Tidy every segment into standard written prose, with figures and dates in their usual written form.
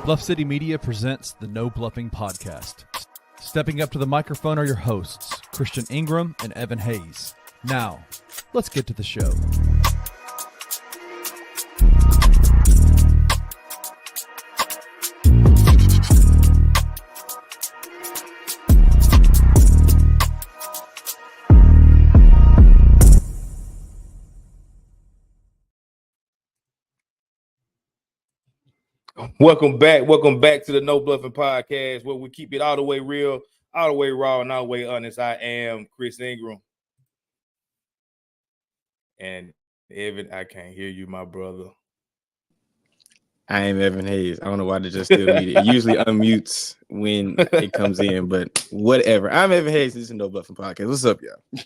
Bluff City Media presents the No Bluffing Podcast. Stepping up to the microphone are your hosts, Christian Ingram and Evan Hayes. Now, let's get to the show. Welcome back to the No Bluffin Podcast, where we keep it all the way real, all the way raw, and all the way honest. I am Chris Ingram. And Evan, I can't hear you, my brother. I am Evan Hayes. I don't know why they just still mute it. It usually unmutes when it comes in, but whatever. I'm Evan Hayes. This is No Bluffin Podcast. What's up, y'all?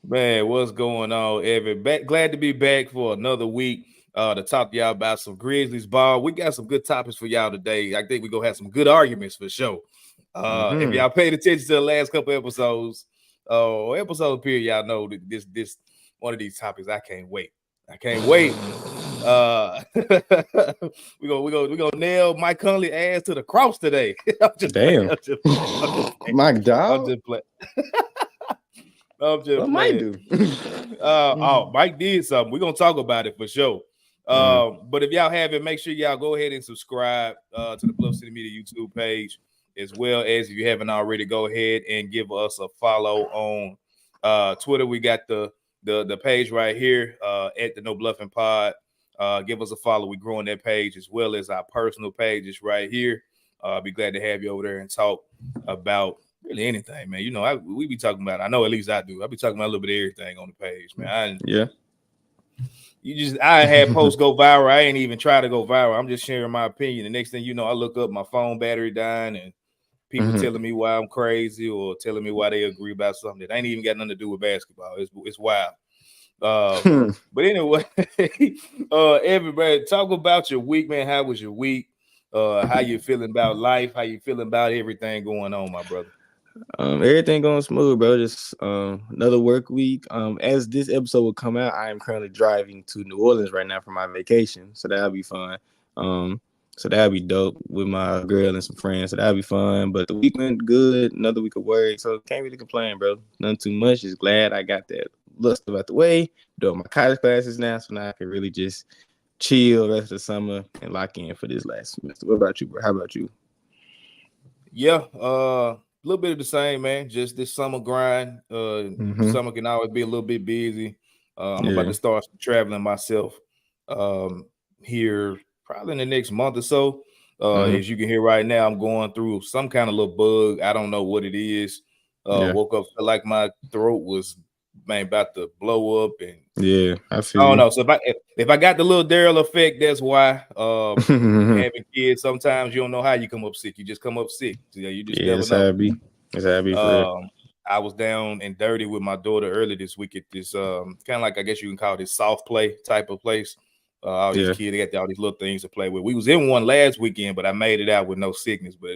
Man, what's going on, Evan? Glad to be back for another week. To talk to y'all about some Grizzlies ball. We got some good topics for y'all today. I think we're going to have some good arguments for sure. If y'all paid attention to the last couple episodes, episode period, y'all know that this one of these topics, I can't wait. We're gonna nail Mike Conley ass to the cross today. Damn. My dog. I'm just playing. What Mike do? Mike did something. We're gonna talk about it for sure. But if y'all haven't, make sure y'all go ahead and subscribe to the Bluff City Media YouTube page, as well as if you haven't already, go ahead and give us a follow on Twitter. We got the page right here at the No Bluffin Pod. Give us a follow. We're growing that page, as well as our personal pages right here. Be glad to have you over there and talk about really anything, man. You know, we be talking about, I know at least I do. I be talking about a little bit of everything on the page, man. I had posts go viral. I ain't even try to go viral. I'm just sharing my opinion. The next thing you know, I look up, my phone battery dying, and people telling me why I'm crazy or telling me why they agree about something that ain't even got nothing to do with basketball. It's wild. But anyway, everybody, talk about your week, man. How was your week? How you feeling about life? How you feeling about everything going on, my brother? Everything going smooth, bro. Just another work week. As this episode will come out, I am currently driving to New Orleans right now for my vacation, so that'll be fun. So that'll be dope with my girl and some friends. So that'll be fun. But the week went good. Another week of work, so can't really complain, bro. Nothing too much. Just glad I got that lust out the way. Doing my college classes now, so now I can really just chill the rest of the summer and lock in for this last semester. What about you, bro? How about you? Yeah, a little bit of the same, man. Just this summer grind. Summer can always be a little bit busy. I'm about to start traveling myself here probably in the next month or so. As you can hear right now, I'm going through some kind of little bug. I don't know what it is. Woke up, felt like my throat was about to blow up, and I feel. I don't know. So if I got the little Daryl effect, that's why. Having kids, sometimes you don't know how you come up sick. You just come up sick. So, you just never know. That's how it be. I was down and dirty with my daughter early this week at this kind of like, I guess you can call it this soft play type of place. All these kids, they got all these little things to play with. We was in one last weekend, but I made it out with no sickness. But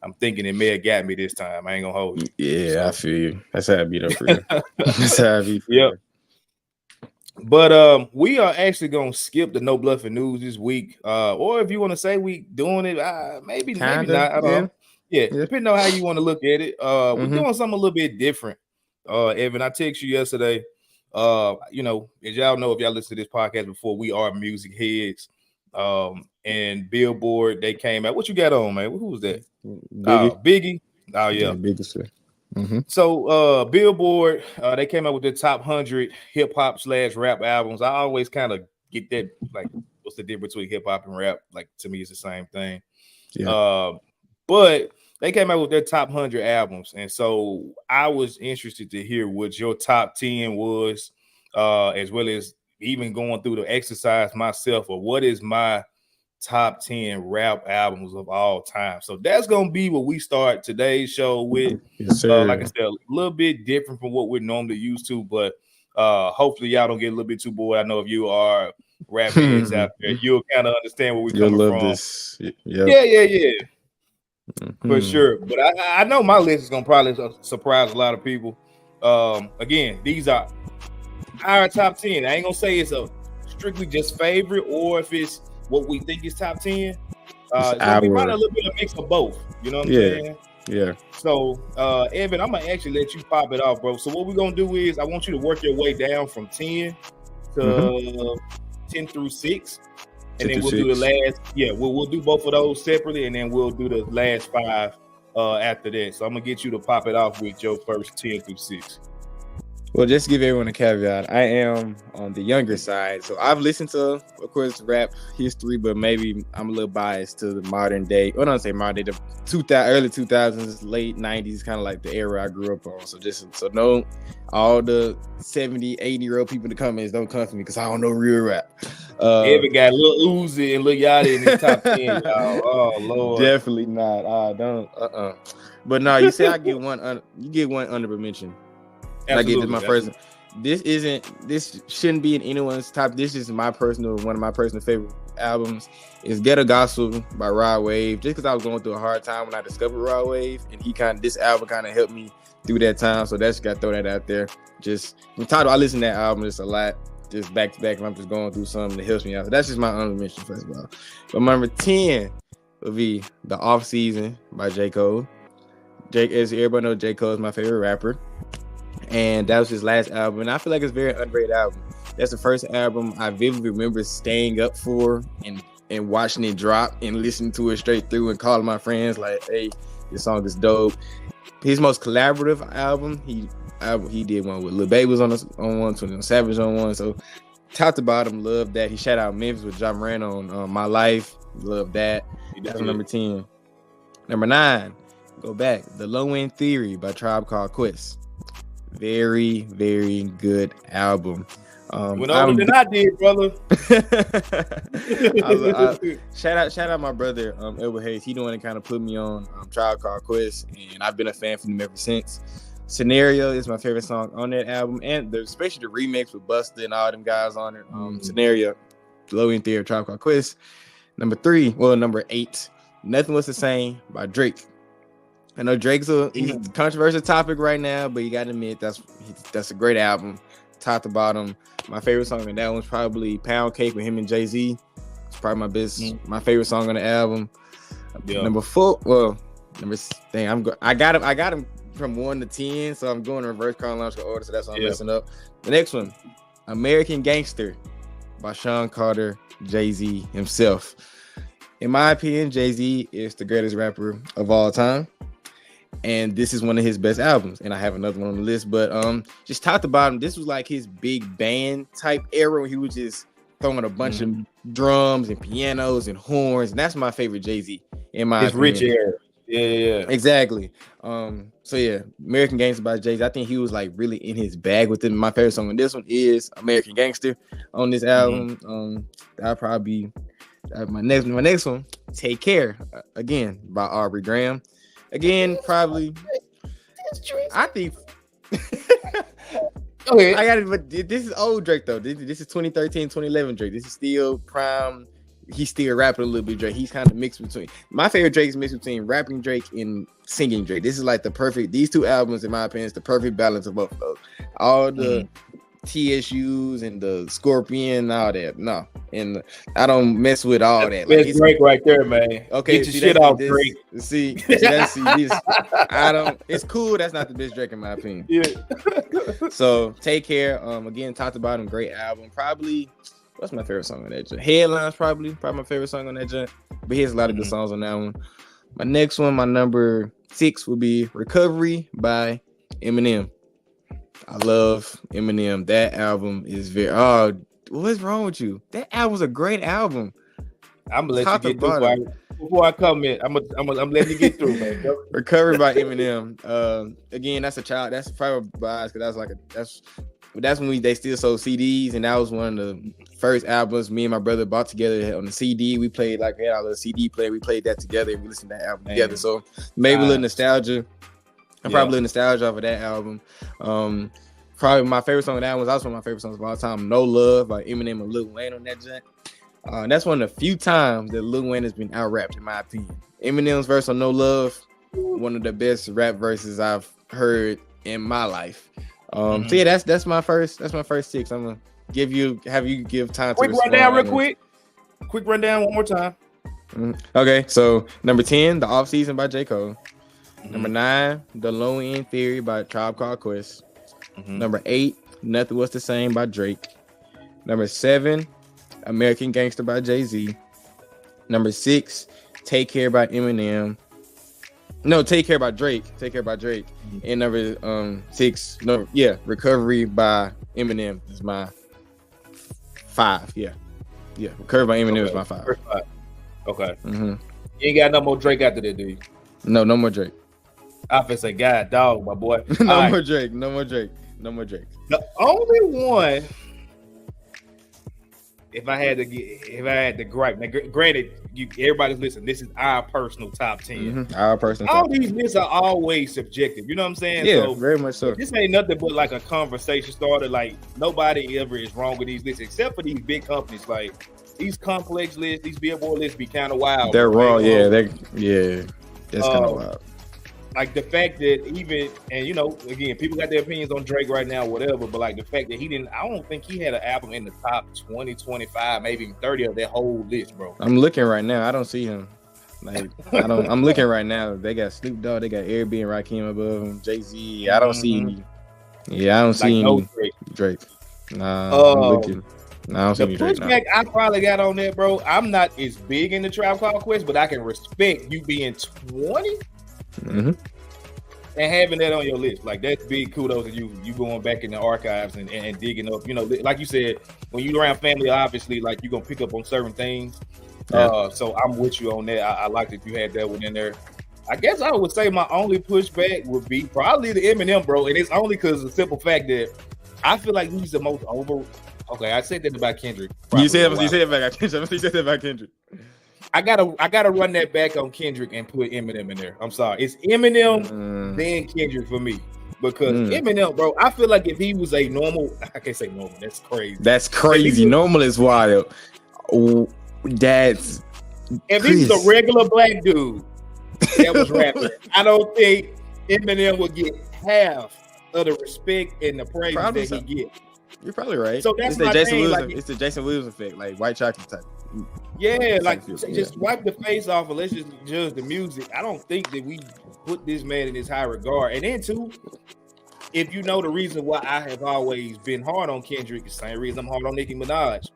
I'm thinking it may have got me this time. I ain't gonna hold you. Yeah, I feel you. That's how it be though for you. That's how it be for you. But we are actually gonna skip the No Bluffing news this week. Or if you want to say we doing it, maybe not. I don't know. Yeah, depending on how you want to look at it. We're doing something a little bit different. Evan, I texted you yesterday. You know, as y'all know, if y'all listen to this podcast before, we are music heads. And Billboard, they came out. What you got on, man? Who was that? Biggie. Oh yeah, Biggie, sir. So Billboard, they came out with their top 100 hip hop / rap albums. I always kind of get that, like, what's the difference between hip hop and rap? Like, to me, it's the same thing. But they came out with their top 100 albums, and so I was interested to hear what your top 10 was, as well as even going through the exercise myself, or what is my top 10 rap albums of all time. So that's gonna be what we start today's show with. Like I said, a little bit different from what we're normally used to, but hopefully y'all don't get a little bit too bored. I know if you are rap heads out there, you'll kind of understand where we're coming from. This. Yeah. For sure. But I know my list is gonna probably surprise a lot of people. Again, these are our top 10. I ain't gonna say it's a strictly just favorite or if it's what we think is top 10. It's gonna be probably a little bit of mix of both. You know what I'm saying? Yeah. So, Evan, I'm gonna actually let you pop it off, bro. So what we're gonna do is I want you to work your way down from 10 to 10 through 6. And then we'll do the last, we'll do both of those separately, and then we'll do the last 5 after that. So I'm gonna get you to pop it off with your first 10 through 6. Well, just to give everyone a caveat, I am on the younger side. So I've listened to, of course, rap history, but maybe I'm a little biased to the modern day. Well, I don't say modern day, the early 2000s, late 90s, kind of like the era I grew up on. So no, all the 70, 80-year-old people in the comments don't come for me because I don't know real rap. Evan got Lil Uzi and Lil Yachty in his top 10, y'all. Oh, Lord. Definitely not. Don't. But no, you say I get one. You get one honorable mention. Absolutely, I get my first. This shouldn't be in anyone's top. This is one of my personal favorite albums. Is Ghetto Gospel by Rod Wave. Just because I was going through a hard time when I discovered Rod Wave, and this album kind of helped me through that time. So that's got to throw that out there. Just I listen to that album just a lot, just back to back. If I'm just going through something that helps me out. So that's just my honorable mention first of all. But number 10 would be The Off Season by J. Cole. As everybody knows, J. Cole is my favorite rapper. And that was his last album, and I feel like it's a very underrated album. That's the first album I vividly remember staying up for and watching it drop and listening to it straight through and calling my friends like, "Hey, this song is dope." His most collaborative album, he did one with Lil Baby was on one, 21 Savage on one. So top to bottom, love that. He shout out Memphis with John Moran on My Life. Love that. That's number 10. Number 9, go back. The Low End Theory by Tribe Called Quest. Very, very good album. Went older than I did, brother. Shout out my brother, Edward Hayes. He the one that kind of put me on Tribe Called Quest, and I've been a fan from him ever since. Scenario is my favorite song on that album, and especially the remix with Busta and all them guys on it. Scenario, Low End Theory, Tribe Called Quest. Number 8, Nothing Was the Same by Drake. I know Drake's he's a controversial topic right now, but you got to admit that's a great album, top to bottom. My favorite song on that one's probably Pound Cake with him and Jay-Z. It's probably my favorite song on the album. Yeah. Number 4, I got him from 1 to 10, so I'm going in reverse chronological order, so that's why I'm messing up. The next one, American Gangster by Sean Carter, Jay-Z himself. In my opinion, Jay-Z is the greatest rapper of all time. And this is one of his best albums. And I have another one on the list. But just top to bottom, this was like his big band type era where he was just throwing a bunch of drums and pianos and horns. And that's my favorite Jay-Z in my opinion. Rich era. Yeah. Exactly. So yeah, American Gangster by Jay-Z. I think he was like really in his bag with it. My favorite song on this one is American Gangster on this album. That'll probably be my next one, Take Care, again by Aubrey Graham. Again, probably. I think. Okay, I got it. But this is old Drake though. This is 2013, 2011 Drake. This is still prime. He's still rapping a little bit Drake. He's kind of mixed between. My favorite Drake is mixed between rapping Drake and singing Drake. This is like the perfect. These two albums, in my opinion, is the perfect balance of both of those. All the TSUs and the Scorpion and all that. No, and I don't mess with all that. Like, it's Drake right there, man. Okay, get your shit off, Drake. See, this. I don't. It's cool. That's not the best Drake in my opinion. Yeah. So Take Care. Again, top to bottom, great album. Probably. What's my favorite song on that joint? Headlines, probably my favorite song on that joint. But he has a lot of good songs on that one. My next one, my number 6 would be Recovery by Eminem. I love Eminem. That album is what's wrong with you? That album's a great album. I'm gonna let you get through before I come in. I'm letting you get through, man. Recovery by Eminem. Again, that's probably biased because that's when they still sold CDs, and that was one of the first albums me and my brother bought together on the CD. We played we had our little CD player. We played that together and we listened to that album together. So maybe a little nostalgia. Probably a little nostalgia off of that album. Probably my favorite song on that one was also one of my favorite songs of all time, No Love by Eminem and Lil Wayne on that joint. That's one of the few times that Lil Wayne has been out-rapped, in my opinion. Eminem's verse on No Love, one of the best rap verses I've heard in my life. So yeah, that's my first 6. I'm gonna have you give time to quick rundown real quick. Quick rundown one more time. Okay, so number 10, The Off Season by J. Cole. Number 9, The Low End Theory by Tribe Called Quest. Number 8, Nothing Was the Same by Drake. Number 7, American Gangster by Jay-Z. Number 6, Take Care by Eminem. No, Take Care by Drake. Take Care by Drake. And number 6, Recovery by Eminem is my 5. Yeah, Recovery by Eminem is my 5. Okay. You ain't got no more Drake after that, do you? No more Drake. I feel say, God, dog, my boy. No more Drake. The only one, if I had to gripe. Now, granted, everybody's listening. This is our personal top 10. Our personal. All these lists are always subjective. You know what I'm saying? Yeah, so, very much so. This ain't nothing but like a conversation starter. Like nobody ever is wrong with these lists, except for these big companies. Like these complex lists, these Billboard lists be kind of wild. They're raw. That's kind of wild. Like the fact that even, and you know, again, people got their opinions on Drake right now, whatever, but like the fact that I don't think he had an album in the top 20, 25, maybe even 30 of that whole list, bro. I'm looking right now. I don't see him. I'm looking right now. They got Snoop Dogg, they got Airbnb and Rakim above him, Jay-Z. I don't see any. Yeah, I don't see any Drake. Nah, I'm looking. Nah, I don't see any Drake. The pushback I probably got on that, bro, I'm not as big in the Tribe Called Quest, but I can respect you being 20. And having that on your list, like that's big kudos to you. You going back in the archives and digging up, you know, like you said, when you around family, obviously, like you're gonna pick up on certain things. So I'm with you on that. I like that you had that one in there. I guess I would say my only pushback would be probably the Eminem, bro, and it's only because of the simple fact that I feel like he's the most over. Okay, I said that about Kendrick. You said that about Kendrick. I gotta run that back on Kendrick and put Eminem in there. I'm sorry, it's Eminem then Kendrick for me because Eminem, bro. I feel like if he was a normal, I can't say normal. That's crazy. That's crazy. Normal is wild. Oh, if he's a regular black dude that was rapping, I don't think Eminem would get half of the respect and the praise that he gets. You're probably right. So that's my thing. It's the Jason Williams effect, like white chocolate type. Yeah, like just wipe the face off and let's just judge the music. I don't think that we put this man in this high regard. And then too, if you know the reason why I have always been hard on Kendrick, the same reason I'm hard on Nicki Minaj.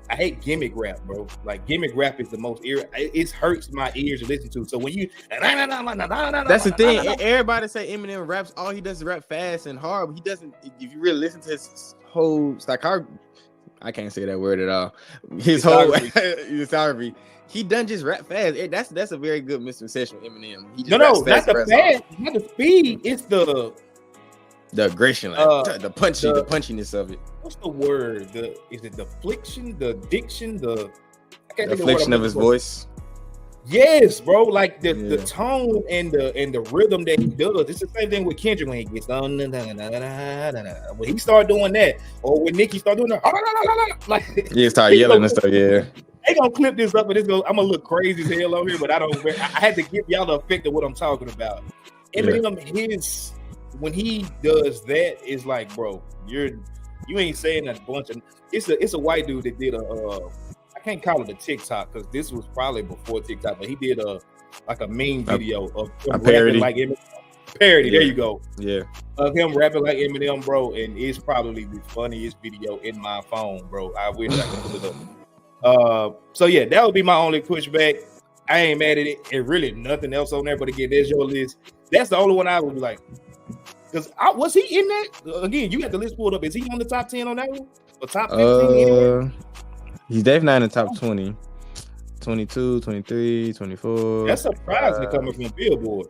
I hate gimmick rap, bro. Like gimmick rap is the most it hurts my ears to listen to. So when you that's the thing. Everybody say Eminem raps, all he does is rap fast and hard. But he doesn't. If you really listen to his whole I can't say that word at all. His whole discography, he doesn't just rap fast. That's a very good misconception of Eminem. He just not the fast, not the speed. It's the aggression, like, the punchiness of it. What's the word? Is it the fliction, the diction, the affliction of his voice? Yes, bro. Like the tone and the rhythm that he does. It's the same thing with Kendrick when he gets on. When he started doing that, or when Nicki started doing that, like start yelling and stuff. Yeah, they gonna clip this up and this go. I'm gonna look crazy as hell over here, but I don't. I had to give y'all the effect of what I'm talking about. Eminem, when he does that, it's like, bro, you ain't saying a bunch of. It's a white dude that did I can't call it a TikTok because this was probably before TikTok, but he did a meme video of him rapping like Eminem. Parody, there you go. Yeah. Of him rapping like Eminem, bro, and it's probably the funniest video in my phone, bro. I wish I could put it up. So yeah, that would be my only pushback. I ain't mad at it. And really nothing else on there, but again, there's your list. That's the only one I would be like, because was he in that? Again, you got the list pulled up. Is he on the top 10 on that one? Or top 15 anywhere? He's definitely not in the top 20. 22, 23, 24. That's surprising coming from Billboard.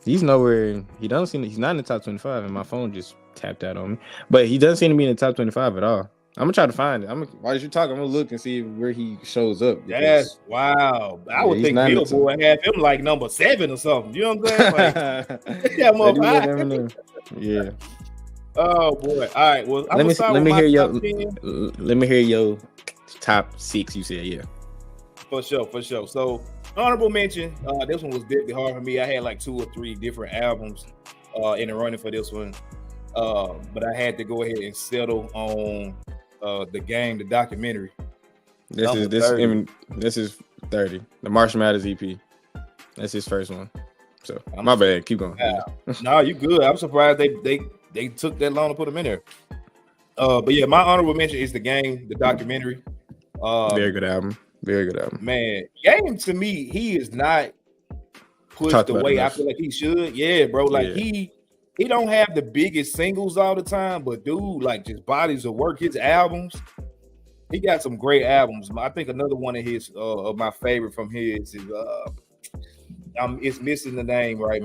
He's nowhere. He's not in the top 25, and my phone just tapped out on me. But he doesn't seem to be in the top 25 at all. I'm gonna try to find it. While you talk, I'm gonna look and see where he shows up. Yes, wow. I would think Billboard had him like number 7 or something. You know what I'm saying? Like, yeah. Oh boy. All right. Well, let me hear your top 6. You said, yeah. For sure. So honorable mention. This one was definitely hard for me. I had like 2 or 3 different albums in the running for this one. But I had to go ahead and settle on the documentary. This is 30. The Marshall Mathers EP. That's his first one. So my bad. Keep going. No, you good. I'm surprised they took that long to put him in there. But yeah, my honorable mention is The Game, the documentary. Very good album. Very good album. Man, Game to me, he is not pushed the way I feel like he should. Yeah, bro. Like he don't have the biggest singles all the time, but dude, like just bodies of work. His albums, he got some great albums. I think another one of his of my favorite from his is it's missing the name right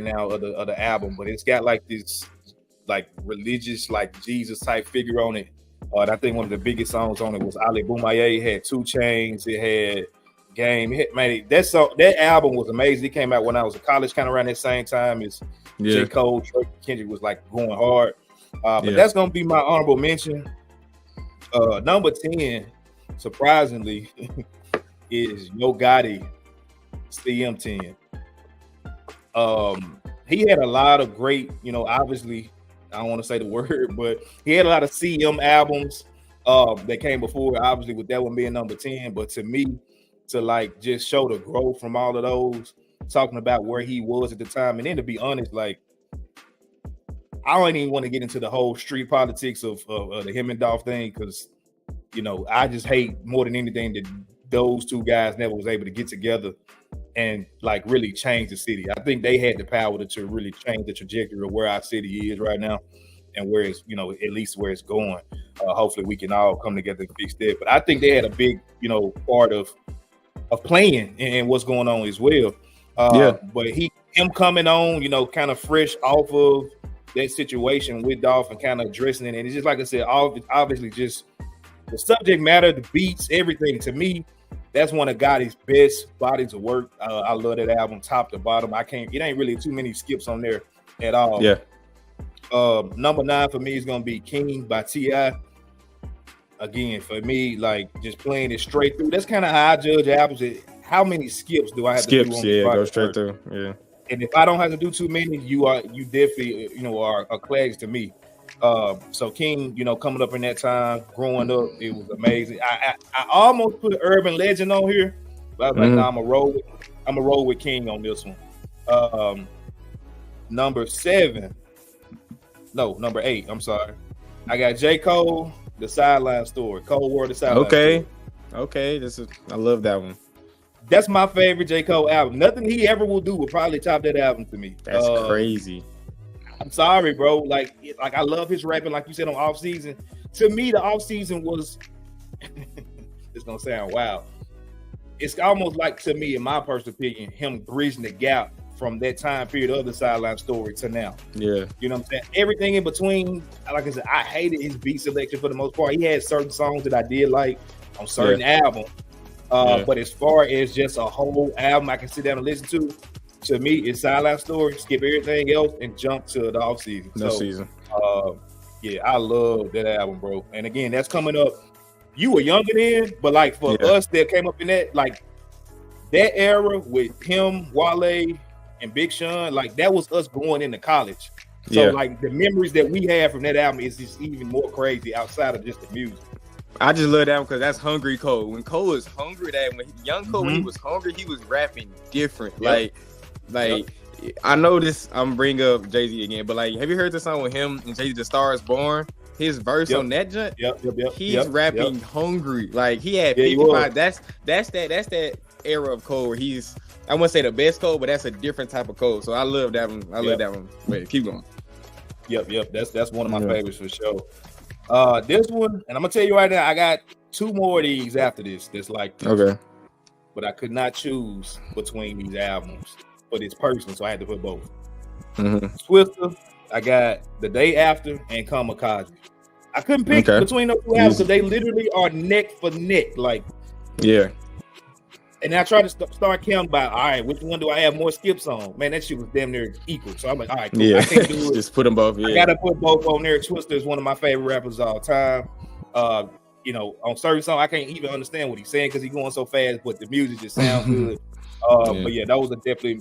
now of the album, but it's got like this like religious like Jesus type figure on it. And I think one of the biggest songs on it was Ali Boumaier. It had 2 Chainz. It had Game. That album was amazing. It came out when I was in college, kind of around that same time as J. Cole, Drake, Kendrick was like going hard. But that's gonna be my honorable mention. Number 10, surprisingly, is Yo Gotti CM10. He had a lot of great, obviously, I don't want to say the word, but he had a lot of CM albums that came before, obviously, with that one being number 10. But to me, to like just show the growth from all of those, talking about where he was at the time, and then to be honest, like I don't even want to get into the whole street politics of the him and Dolph thing, because I just hate more than anything that those two guys never was able to get together and like really change the city. I think they had the power to really change the trajectory of where our city is right now and where it's, at least where it's going. Hopefully we can all come together and fix that. But I think they had a big, part of playing and what's going on as well. But him coming on, kind of fresh off of that situation with Dolph and kind of addressing it. And it's just, like I said, obviously just the subject matter, the beats, everything. To me, that's one of Gotti's best bodies of work. I love that album top to bottom. It ain't really too many skips on there at all. Yeah. Number 9 for me is going to be King by T.I. Again, for me, like just playing it straight through. That's kind of how I judge albums. How many skips do I have to do on go straight through. Yeah. And if I don't have to do too many, you definitely, are a class to me. So King, coming up in that time, growing up, it was amazing. I almost put an urban legend on here, but I was like, nah, I'm a roll with King on this one. Number 8. I'm sorry. I got J. Cole, The Sideline Story. Cold War, The Sideline Story. Okay. I love that one. That's my favorite J. Cole album. Nothing he ever will do will probably top that album to me. That's crazy. I'm sorry, bro. Like I love his rapping, like you said, on off season. To me, the off season was it's gonna sound wild. It's almost like, to me, in my personal opinion, him bridging the gap from that time period of The Sideline Story to now. Yeah. You know what I'm saying? Everything in between, like I said, I hated his beat selection for the most part. He had certain songs that I did like on certain albums. But as far as just a whole album I can sit down and listen to me, it's Sideline Story. Skip everything else and jump to the off season. Season. I love that album, bro. And again, that's coming up. You were younger then, but like for us that came up in that, like that era with him, Wale, and Big Sean, like that was us going into college. So like the memories that we have from that album is just even more crazy outside of just the music. I just love that one because that's hungry Cole. When Cole was hungry, when he was hungry, he was rapping different. Yep. Like I know this. I'm bringing up Jay-Z again, but like, have you heard the song with him and Jay-Z, "The Star Is Born"? His verse on that joint. He's rapping hungry. Like he had 55. That's that era of Cole where he's, I wouldn't say the best Cole, but that's a different type of Cole. So I love that one. I love that one. Wait, keep going. Yep. That's one of my favorites for sure. This one, and I'm gonna tell you right now, I got 2 more of these after this. That's like this. Okay. But I could not choose between these albums. But it's personal, so I had to put both. Twister, I got The Day After and Kamikaze. I couldn't pick between those 2 albums because they literally are neck for neck. Like, and I tried to start counting by, all right, which one do I have more skips on? Man, that shit was damn near equal. So I'm like, all right, cool. I can't do it. Just put them both. I gotta put both on there. Twister is one of my favorite rappers of all time. On certain songs, I can't even understand what he's saying because he's going so fast, but the music just sounds good. But yeah, those are definitely.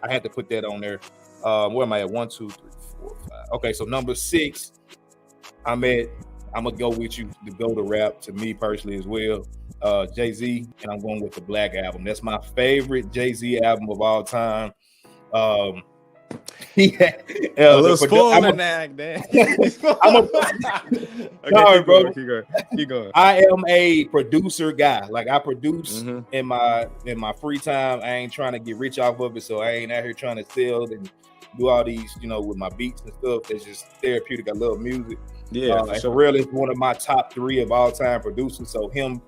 I had to put that on there. Where am I at? 1, 2, 3, 4, 5. Okay, so number 6, I'm at I'm gonna go with you to go to rap to me personally as well. Jay-Z, and I'm going with the Black Album. That's my favorite Jay-Z album of all time. Yeah, a little spoiler nag, man. Sorry, bro. Keep going. I am a producer guy. Like I produce in my free time. I ain't trying to get rich off of it, so I ain't out here trying to sell and do all these, with my beats and stuff. That's just therapeutic. I love music. Yeah, for real, it's one of my top 3 of all time producers. So him,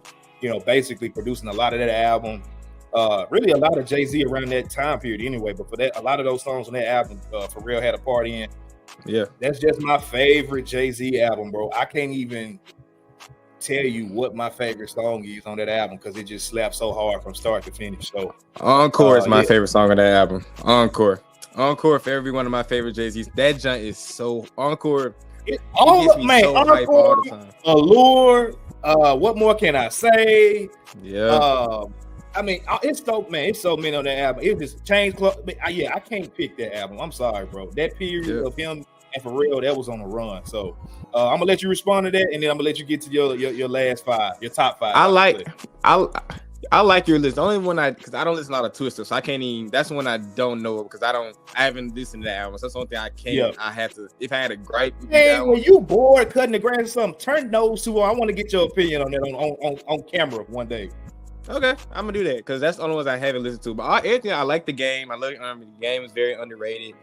basically producing a lot of that album. Really a lot of Jay-Z around that time period anyway, but for that, a lot of those songs on that album, for real, had a part in. Yeah. That's just my favorite Jay-Z album, bro. I can't even tell you what my favorite song is on that album because it just slaps so hard from start to finish. So Encore is my favorite song on that album. Encore for every one of my favorite Jay-Z's. That joint is so Encore. Encore, all the time. Allure. What more can I say? Yeah. I mean, it's so many on that album. It just changed. I can't pick that album. I'm sorry, bro. That period of him, and for real, that was on a run. So I'm gonna let you respond to that, and then I'm gonna let you get to your last 5, your top 5. I like your list. The only one because I don't listen to a lot of Twister, so I can't even. That's one I don't know because I haven't listened to that album. So that's the only thing I can't. Yeah. I have to. If I had a gripe, hey, when you bored cutting the grass or something, turn those 2 on. I want to get your opinion on that on camera one day. Okay, I'm gonna do that because that's the only ones I haven't listened to. But everything, I like the game. I love the game is very underrated.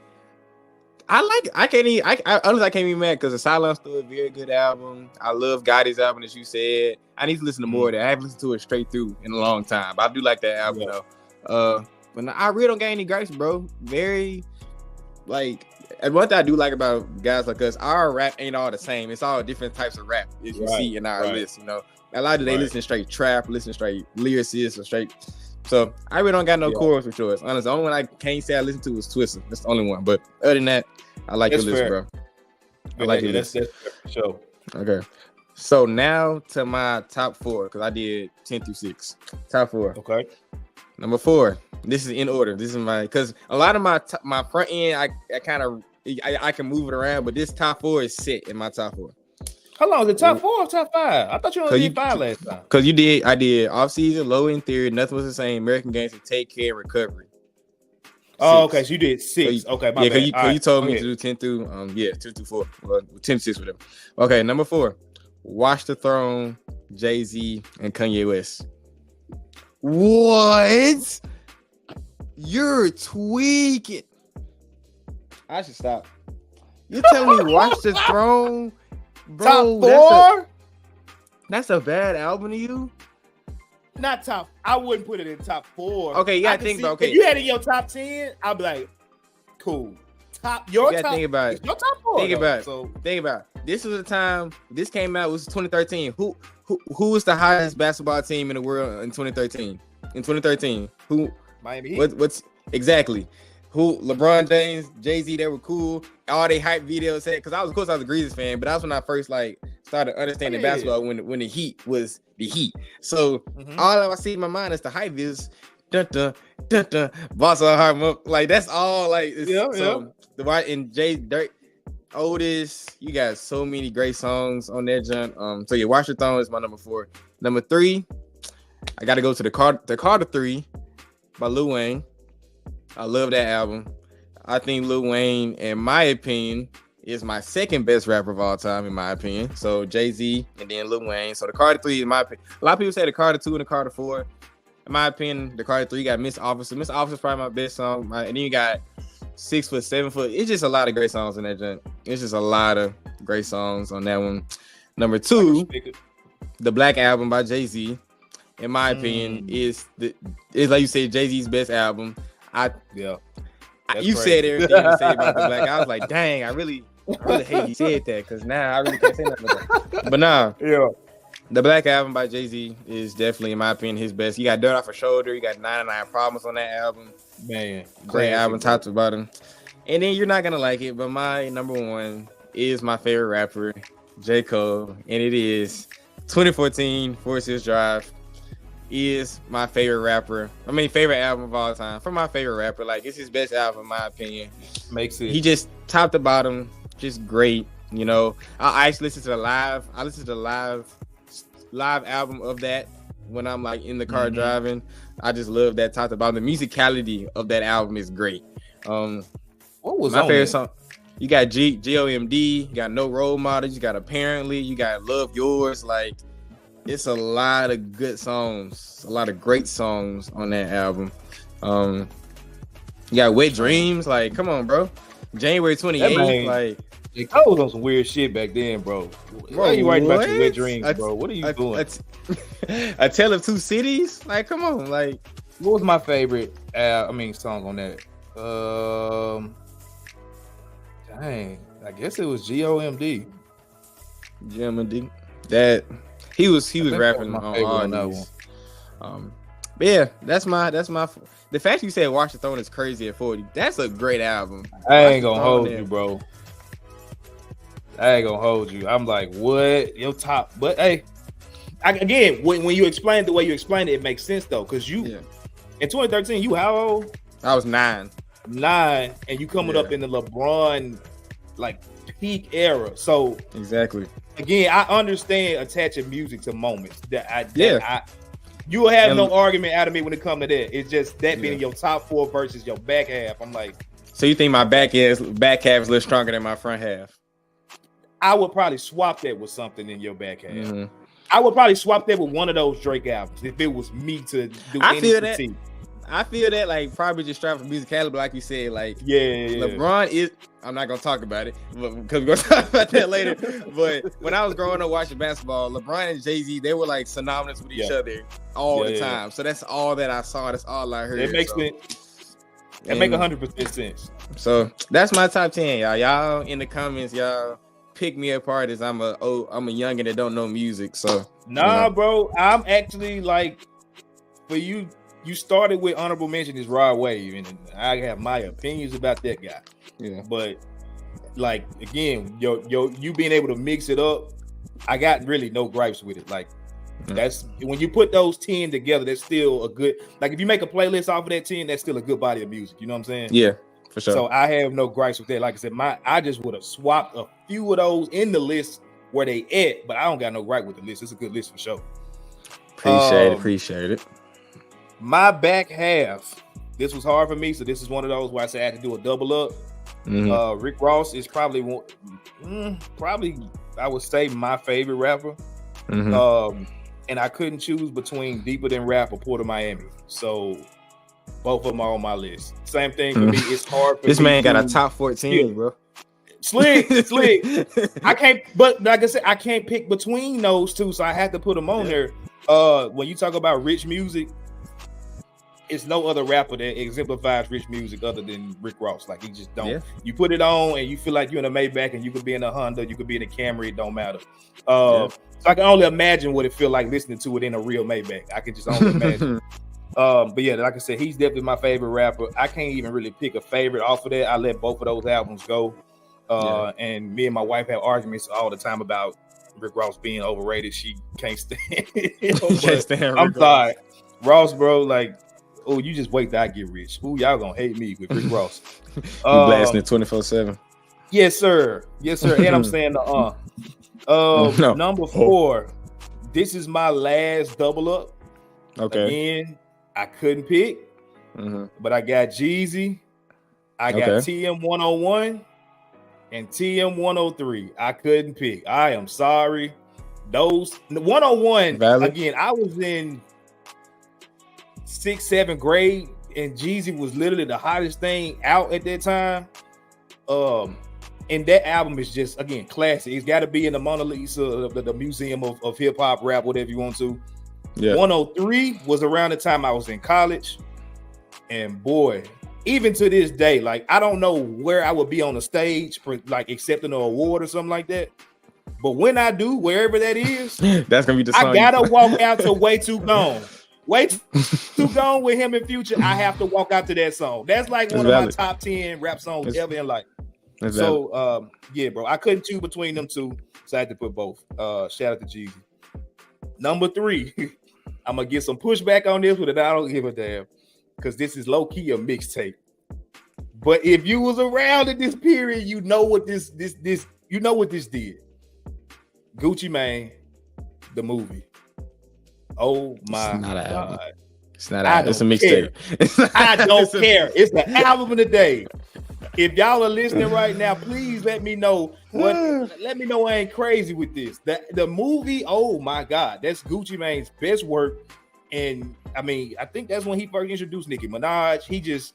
I can't even mad because the Silence still a very good album. I love Gotti's album, as you said. I need to listen to more of that. I haven't listened to it straight through in a long time. But I do like that album though. But I really don't get any gripes, bro. Very and one thing I do like about guys like us, our rap ain't all the same. It's all different types of rap, as you see in our list. A lot of they listen straight trap, listen straight lyricist, or straight. So I really don't got no chorus for choice. Honestly, the only one I can't say I listen to is Twister. That's the only one. But other than that, I like your list, bro. I like your list. That's for sure. Okay. So now to my top 4 because I did 10 through 6. Top 4. Okay. Number 4. This is in order. This is because a lot of my front end I kind of I can move it around, but this top 4 is set in my top 4. How long is it? Top 4 or top 5? I thought you only did 5 last time. Because I did Off Season, Low End Theory, Nothing Was the Same, American Gangster, Take Care, and Recovery. 6. Oh, okay. So you did 6. Okay, my bad. Because you told me to do 10 through 10 through 4. Well, 10 6 with them. Okay, number 4. Watch the Throne, Jay-Z, and Kanye West. What? You're tweaking. I should stop. You telling me Watch the Throne? Bro, top 4? That's a bad album to you? Not top. I wouldn't put it in top 4. Okay, you gotta think about If you had it in your top 10, I'd be like, cool. Your top. Think about it. Your top 4. Think about it. This was the time. This came out. It was 2013. Who was the highest basketball team in the world in 2013? In 2013, who? Miami Heat. What's exactly? Who? LeBron James, Jay-Z, they were cool. All they hype videos said, because I was a Grizzlies fan, but that's when I first started understanding basketball when the Heat was the Heat. So all I see in my mind is the hype videos. Dun dun dun dun. Boss on heart up. That's all. And Jay Dirk, Otis, you got so many great songs on that jump. So yeah, Watch the Throne is my number 4. Number 3, I got to go to the Carter 3 by Lil Wayne. I love that album. I think Lil Wayne, in my opinion, is my second best rapper of all time, in my opinion. So Jay-Z and then Lil Wayne. So the Carter 3, in my opinion, a lot of people say the Carter 2 and the Carter 4. In my opinion, the Carter 3 got Miss Officer. Miss Officer is probably my best song. And then you got 6 Foot, 7 Foot. It's just a lot of great songs in that joint. It's just a lot of great songs on that one. Number 2, the Black Album by Jay-Z, in my opinion, is like you said, Jay-Z's best album. You said everything you said about the Black. I was like, dang, I really hate you said that because now I really can't say nothing about that. But nah, the Black Album by Jay-Z is definitely, in my opinion, his best. You got Dirt Off Her Shoulder. You got 99 Problems on that album. Man, great album, top to bottom. And then you're not gonna like it, but my number 1 is my favorite rapper, J. Cole, and it is 2014 Forest Hills Drive. Is my favorite album of all time. From my favorite rapper, it's his best album in my opinion. Makes it. He just top to bottom, just great. You know, I actually listen to the live. I listen to the live album of that when I'm like in the car driving. I just love that talked about. The musicality of that album is great. What was my favorite song? You got GOMD, you got No Role Models, you got Apparently, you got Love Yours. Like, it's a lot of good songs, a lot of great songs on that album. You got Wet Dreams. Like, come on, bro. January 28th. Like, I was on some weird shit back then, bro. Why are you writing about your wet dreams, bro? What are you doing? A Tale of Two Cities? Like, come on. Like, what was my favorite song on that? Dang, I guess it was GOMD. GOMD. That he was rapping on all these. But yeah, that's my. The fact you said Watch the Throne is crazy at 40. That's a great album. I ain't gonna hold you, bro. I ain't gonna hold you. I'm like, what? Your top, but hey, again, when you explain it the way you explained it, it makes sense though, because you in 2013, you how old? I was 9, and you coming up in the LeBron like peak era. So exactly. Again, I understand attaching music to moments you will have no argument out of me when it comes to that. It's just that being your top 4 versus your back half. I'm like, so you think my back half is a little stronger than my front half? I would probably swap that with something in your back half. I would probably swap that with one of those Drake albums if it was me to do. I feel that like probably just straight from musicality, but like you said, like LeBron is. I'm not gonna talk about it because we're gonna talk about that later. But when I was growing up watching basketball, LeBron and Jay-Z, they were like synonymous with each other all the time. So that's all that I saw. That's all I heard. It makes sense. It make 100% sense. So that's my top 10, y'all. Y'all in the comments, y'all pick me apart as I'm a youngin' that don't know music. So bro, I'm actually like, for you. You started with honorable mention is Rod Wave, and I have my opinions about that guy. Yeah, but like again, you being able to mix it up, I got really no gripes with it. Like that's when you put those 10 together, that's still a good. Like if you make a playlist off of that 10, that's still a good body of music. You know what I'm saying? Yeah, for sure. So I have no gripes with that. Like I said, I just would have swapped a few of those in the list where they at, but I don't got no gripe with the list. It's a good list for sure. Appreciate it. My back half, this was hard for me, so this is one of those where I said I had to do a double up. Rick Ross is probably I would say my favorite rapper. And I couldn't choose between Deeper Than Rap or Port of Miami, so both of them are on my list. Same thing for me. It's hard for this man got a top 14, bro. Slick. I can't, but like I said, I can't pick between those two, so I had to put them on there. When you talk about rich music, it's no other rapper that exemplifies rich music other than Rick Ross. Like, he just don't. Yeah. You put it on and you feel like you're in a Maybach, and you could be in a Honda, you could be in a Camry, it don't matter. So I can only imagine what it feel like listening to it in a real Maybach. I can just only imagine. But yeah, like I said, he's definitely my favorite rapper. I can't even really pick a favorite off of that. I let both of those albums go. And me and my wife have arguments all the time about Rick Ross being overrated. She can't stand it. I'm sorry, Ross, bro. Like, oh, you just wait till I get rich. Ooh, y'all gonna hate me with Rick Ross. You blasting it 24/7. Yes, sir. And I'm saying number 4. This is my last double up. Okay. Again, I couldn't pick, but I got Jeezy. I got TM 101 and TM 103. I couldn't pick. I am sorry. Those 101 again. I was in 6th, 7th grade, and Jeezy was literally the hottest thing out at that time. And that album is just, again, classic. It's got to be in the Mona Lisa of the Museum of Hip Hop Rap, whatever you want to. 103 was around the time I was in college, and boy, even to this day, like, I don't know where I would be on the stage for like accepting an award or something like that. But when I do, wherever that is, that's gonna be the song. I gotta walk out to Way Too Gone. Way Too Gone with him in Future. I have to walk out to that song. That's like one of my top 10 rap songs ever in life. So yeah, bro, I couldn't choose between them two, so I had to put both. Shout out to Jeezy. Number 3, I'm gonna get some pushback on this, but I don't give a damn, because this is low key a mixtape. But if you was around in this period, you know what this You know what this did? Gucci Mane, the movie. Oh my God. It's not an album. It's a mixtape. I don't care. It's the album of the day. If y'all are listening right now, please let me know let me know I ain't crazy with this. The movie, oh my God, that's Gucci Mane's best work. And I mean, I think that's when he first introduced Nicki Minaj.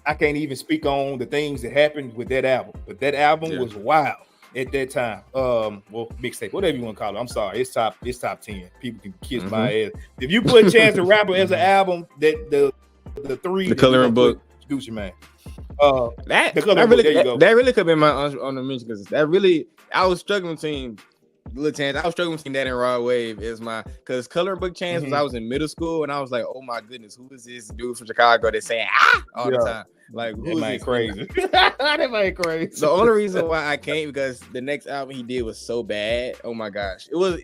I can't even speak on the things that happened with that album, but that album was wild at that time. Mixtape, whatever you want to call it. I'm sorry, it's top 10. People can kiss my ass. If you put Chance the Rapper as an album, that the Coloring Book, Gucci Mane. That really could have been my honorable mention because I was struggling between Lil Chance. I was struggling between that and Rod Wave because Coloring Book Chance was I was in middle school and I was like, oh my goodness, who is this dude from Chicago that's saying all the time? Like, who is this? Crazy? That ain't crazy. The only reason why I can't because the next album he did was so bad. Oh my gosh, it was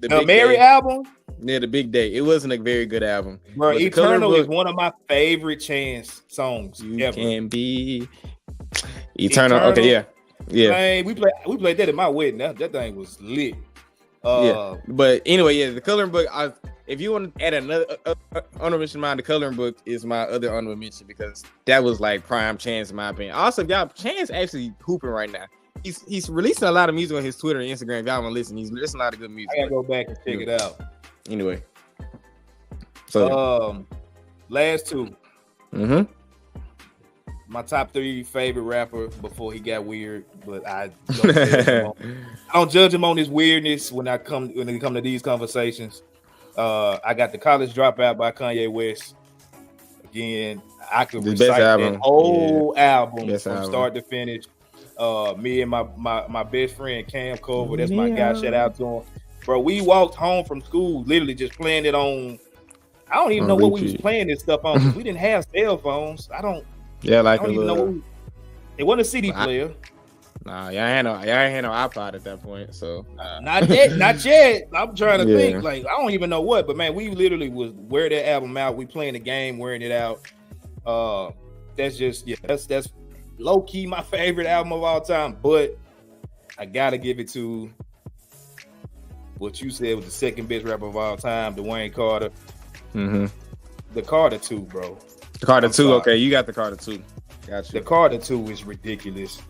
the Big Mary Day album. Yeah, the Big Day. It wasn't a very good album. Bro, Eternal is one of my favorite Chance songs ever. Can be Eternal. Okay, yeah. Man, we played that at my wedding. That thing was lit. But anyway, the Coloring Book. If you want to add another honorable mention, the Coloring Book is my other honorable mention because that was like prime Chance in my opinion. Also, y'all, Chance actually hooping right now. He's releasing a lot of music on his Twitter and Instagram. If y'all want to listen, he's releasing a lot of good music. I gotta go back and check it out. Anyway, so last two. Mm-hmm. My top 3 favorite rapper before he got weird, but I don't judge him on his weirdness when it come to these conversations. I got The College Dropout by Kanye West. Again, I could recite that whole album from start to finish. Me and my best friend Cam Culver, that's my guy. Shout out to him, bro. We walked home from school, literally just playing it on. I don't even know what we was playing this stuff on. We didn't have cell phones. I don't even know. It wasn't a CD player. Nah, y'all ain't had no iPod at that point, so not yet. I'm trying to think. Like I don't even know what, but man, we literally was wear that album out. We playing the game, wearing it out. That's low key my favorite album of all time. But I gotta give it to what you said was the second best rapper of all time, Dwayne Carter. Mm-hmm. The Carter 2, bro. The Carter 2, okay, you got the Carter 2. Gotcha. The Carter 2 is ridiculous.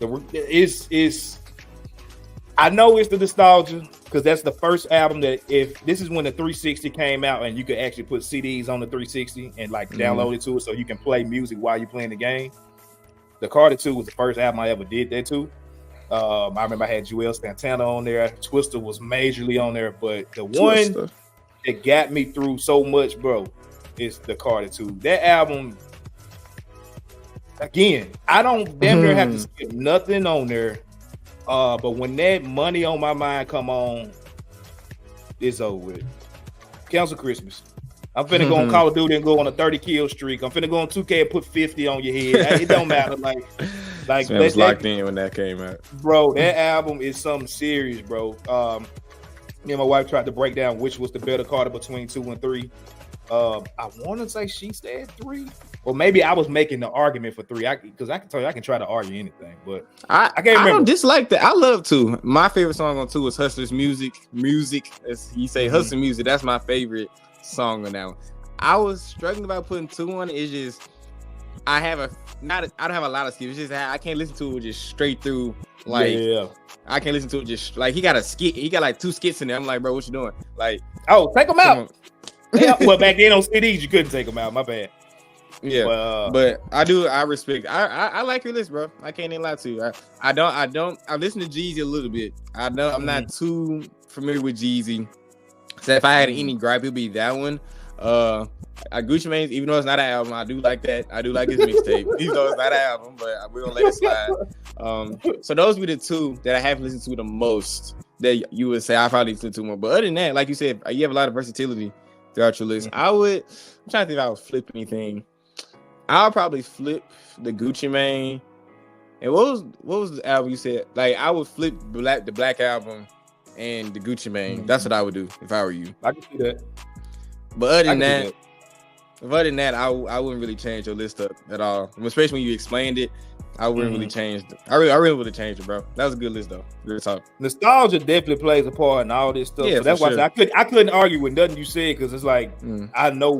I know it's the nostalgia because that's the first album that if this is when the 360 came out and you could actually put CDs on the 360 and like download it to it so you can play music while you're playing the game. The Carter 2 was the first album I ever did that to. I remember I had Joel Santana on there. Twister was majorly on there, but the one that got me through so much, bro, is the Carter 2. That album, again, I don't damn near have to skip nothing on there. But when that Money on My Mind come on, it's over with. Cancel Christmas. I'm finna go on Call of Duty and go on a 30 kill streak. I'm finna go on 2K and put 50 on your head. It don't matter. Like that was locked in when that came out. Bro, that album is something serious, bro. Me and my wife tried to break down which was the better Carter between 2 and 3. I want to say she said 3, or maybe I was making the argument for 3. Because I can tell you, I can try to argue anything, but I can't remember. I don't dislike that. I love 2. My favorite song on 2 is Hustler's Music. As you say, Hustler Music. That's my favorite song on that one. I was struggling about putting 2 on it. It's just I don't have a lot of skips. It's just I can't listen to it just straight through. Like I can't listen to it just like he got a skit. He got like 2 skits in there. I'm like, bro, what you doing? Like, take them out. Well, back then on CDs you couldn't take them out. My bad. Yeah, but I respect. I like your list, bro. I can't even lie to you. I listen to Jeezy a little bit. I'm not too familiar with Jeezy. So if I had any gripe, it'd be that one. Gucci Mane's, even though it's not an album, I do like that. I do like his mixtape, even though it's not an album, but we're gonna let it slide. So those be the 2 that I haven't listened to the most. That you would say I probably listen to more. But other than that, like you said, you have a lot of versatility throughout your list. I'm trying to think if I would flip anything. I'll probably flip the Gucci Mane. And what was the album you said? Like I would flip the Black Album and the Gucci Mane. That's what I would do if I were you. I can see that. But other than that, other than that, I wouldn't really change your list up at all. Especially when you explained it, I wouldn't really change it. I really would have changed it, bro. That was a good list though. Good talk. Nostalgia definitely plays a part in all this stuff. Yeah, so that's why sure. I couldn't argue with nothing you said because it's like I know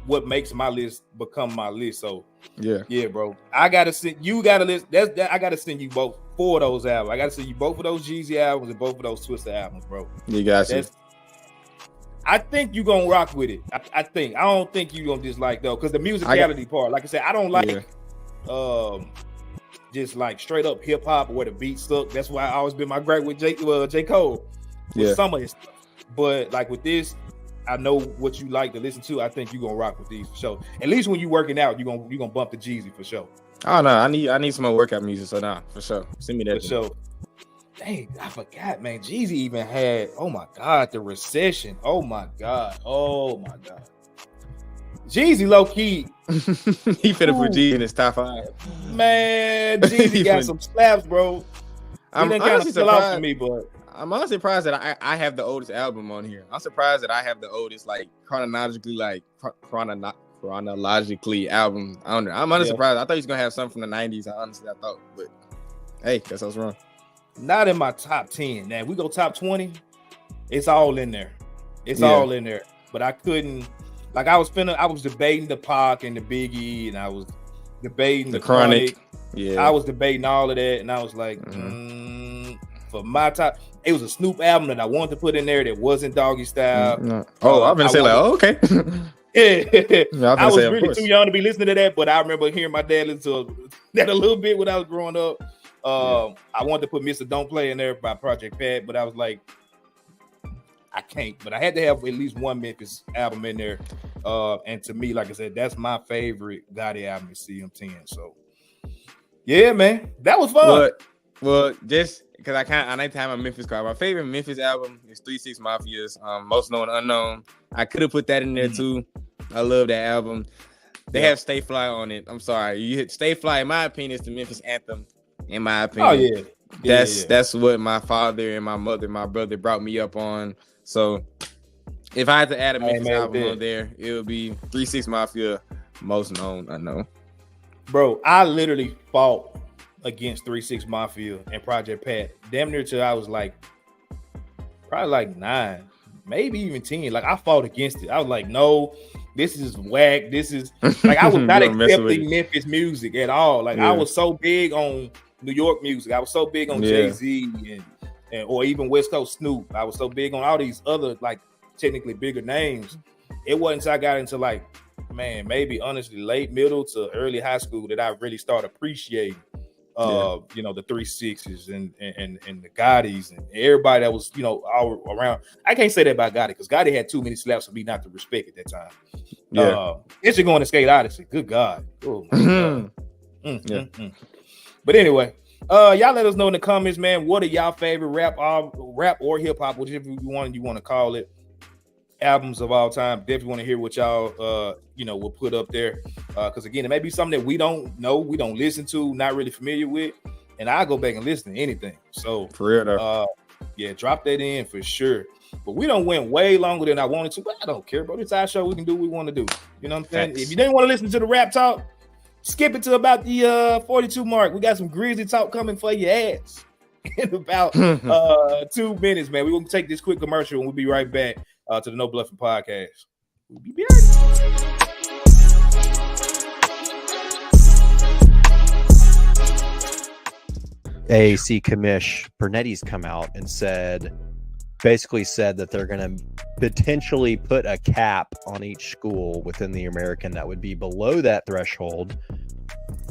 what makes my list become my list. So yeah, bro. I gotta send you got a list. I gotta send you both 4 of those albums. I gotta send you both of those Jeezy albums and both of those Twista albums, bro. You got you. I think you gonna rock with it. I don't think you gonna dislike though, because the musicality part, like I said, I don't like just like straight up hip hop where the beat stuck. That's why I always been my gripe with J. Cole with some of his stuff. But like with this, I know what you like to listen to. I think you gonna rock with these for sure. At least when you working out, you gonna bump the Jeezy for sure. Oh no, I need some more workout music. So nah, for sure. Send me that for sure. Dang, I forgot, man. Jeezy even had, oh my God, the recession. Oh my God. Jeezy low key. He finna put G in his top 5. Man, Jeezy got some slaps, bro. I'm honestly surprised for me, but I'm honestly surprised that I have the oldest album on here. I'm surprised that I have the oldest, like chronologically album. I don't know. I'm honestly surprised. I thought he was gonna have something from the 90s. I thought, but hey, guess I was wrong. Not in my top 10. Now we go top 20. It's all in there. All in there. But I couldn't. Like I was debating the Pac and the Biggie, and I was debating the Chronic. Yeah, I was debating all of that, and I was like, for my top, it was a Snoop album that I wanted to put in there that wasn't Doggy Style. Oh, I'm gonna say like, okay. Yeah, I was really too young to be listening to that, but I remember hearing my dad listen to that a little bit when I was growing up. I wanted to put Mr. Don't Play in there by Project Pat, but I was like, I can't. But I had to have at least one Memphis album in there. And to me, like I said, that's my favorite Gotti album is CM10. So yeah, man, that was fun. Well, just because I like to have a Memphis card. My favorite Memphis album is 3 6 Mafia's Most Known Unknown. I could have put that in there too. I love that album. They have Stay Fly on it. I'm sorry. You hit Stay Fly, in my opinion, is the Memphis anthem. In my opinion. Oh yeah. That's what my father and my mother, my brother brought me up on. So if I had to add a Memphis album on there, it would be 3 6 Mafia, Most Known Unknown. Bro, I literally fought against 3 6 Mafia and Project Pat. Damn near till I was like probably like 9, maybe even 10. Like I fought against it. I was like, no, this is whack. This is like I was not accepting Memphis music at all. Like I was so big on New York music. I was so big on Jay-Z and or even West Coast Snoop. I was so big on all these other like technically bigger names. It wasn't until I got into like, man, maybe honestly late middle to early high school that I really started appreciating you know, the 3 6s and the Gottis and everybody that was, you know, all around. I can't say that about Gotti because Gotti had too many slaps for me not to respect at that time. It's just going to Skate Odyssey. Good God. Oh my God. But anyway, y'all let us know in the comments, man. What are y'all favorite rap or hip hop, whichever you want to call it, albums of all time? Definitely want to hear what y'all you know, will put up there. Because again, it may be something that we don't know, we don't listen to, not really familiar with, and I go back and listen to anything. So for real though, yeah, drop that in for sure. But we don't went way longer than I wanted to. But I don't care, bro. It's our show. We can do what we want to do. You know what I'm saying? If you didn't want to listen to the rap talk, skip it to about the 42 mark. We got some Grizzly talk coming for your ass in about 2 minutes, man. We're gonna take this quick commercial and we'll be right back to the No Bluffin Podcast. We'll be right back. AAC Commish Bernetti's come out and basically said that they're going to potentially put a cap on each school within the American that would be below that threshold.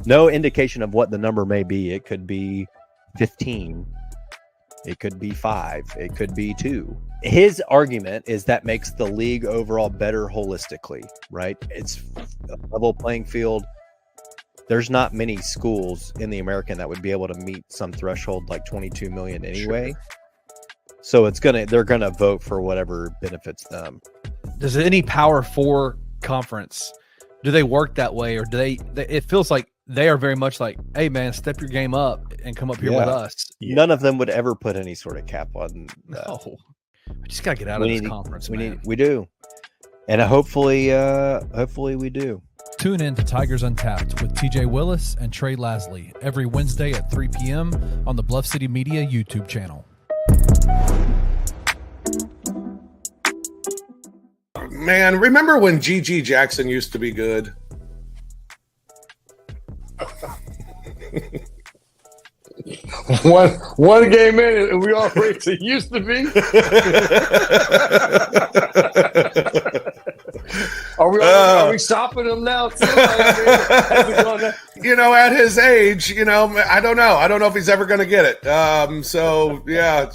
No indication of what the number may be. It could be 15. It could be 5. It could be 2. His argument is that makes the league overall better holistically, right? It's a level playing field. There's not many schools in the American that would be able to meet some threshold like 22 million anyway. Sure. So they're gonna vote for whatever benefits them. Does any Power 4 conference, do they work that way, or do they it feels like they are very much like, hey man, step your game up and come up here with us. Yeah. None of them would ever put any sort of cap on that. No. We just gotta get out of this conference. We do. And hopefully we do. Tune in to Tigers Untapped with TJ Willis and Trey Lasley every Wednesday at 3 p.m. on the Bluff City Media YouTube channel. Man, remember when G.G. Jackson used to be good? One game in, and we already say used to be. Are we stopping him now too? You know, at his age, you know, I don't know. I don't know if he's ever going to get it. So yeah,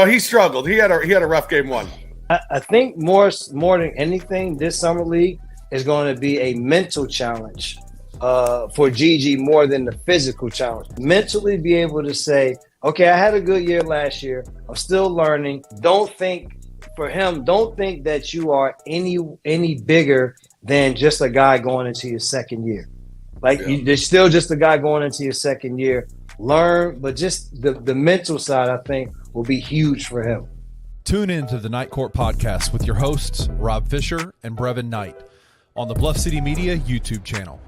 he struggled. He had a rough game one. I think more than anything, this summer league is going to be a mental challenge for Gigi more than the physical challenge. Mentally be able to say, okay, I had a good year last year. I'm still learning. Don't think that you are any bigger than just a guy going into your second year. You're still just a guy going into your second year. Learn, but just the mental side, I think, will be huge for him. Tune in to the Night Court Podcast with your hosts, Rob Fisher and Brevin Knight, on the Bluff City Media YouTube channel.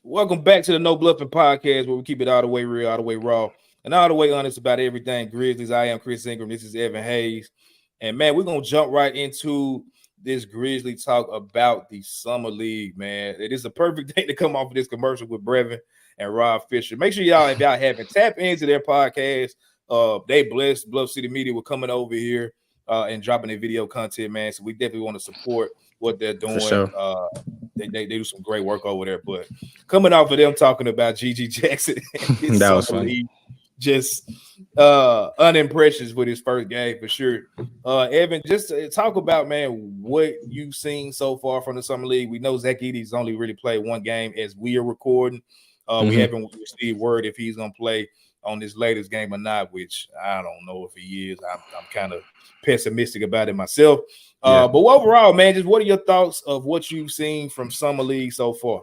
Welcome back to the No Bluffin Podcast, where we keep it all the way real, all the way raw, and all the way honest about everything Grizzlies. I am Chris Ingram. This is Evan Hayes. And, man, we're going to jump right into this Grizzly talk about the Summer League, man. It is a perfect day to come off of this commercial with Brevin and Rob Fisher. Make sure y'all, if y'all haven't, tap into their podcast. They blessed Bluff City Media with coming over here and dropping their video content, man. So we definitely want to support what they're doing. For sure. They do some great work over there. But coming off of them talking about G.G. Jackson, that was funny. Just unimpressions with his first game for sure. Evan, just talk about, man, what you've seen so far from the Summer League. We know Zach Edey's only really played one game as we are recording. We haven't received word if he's going to play on this latest game or not, which I don't know if he is. I'm kind of pessimistic about it myself. But overall, man, just what are your thoughts of what you've seen from Summer League so far?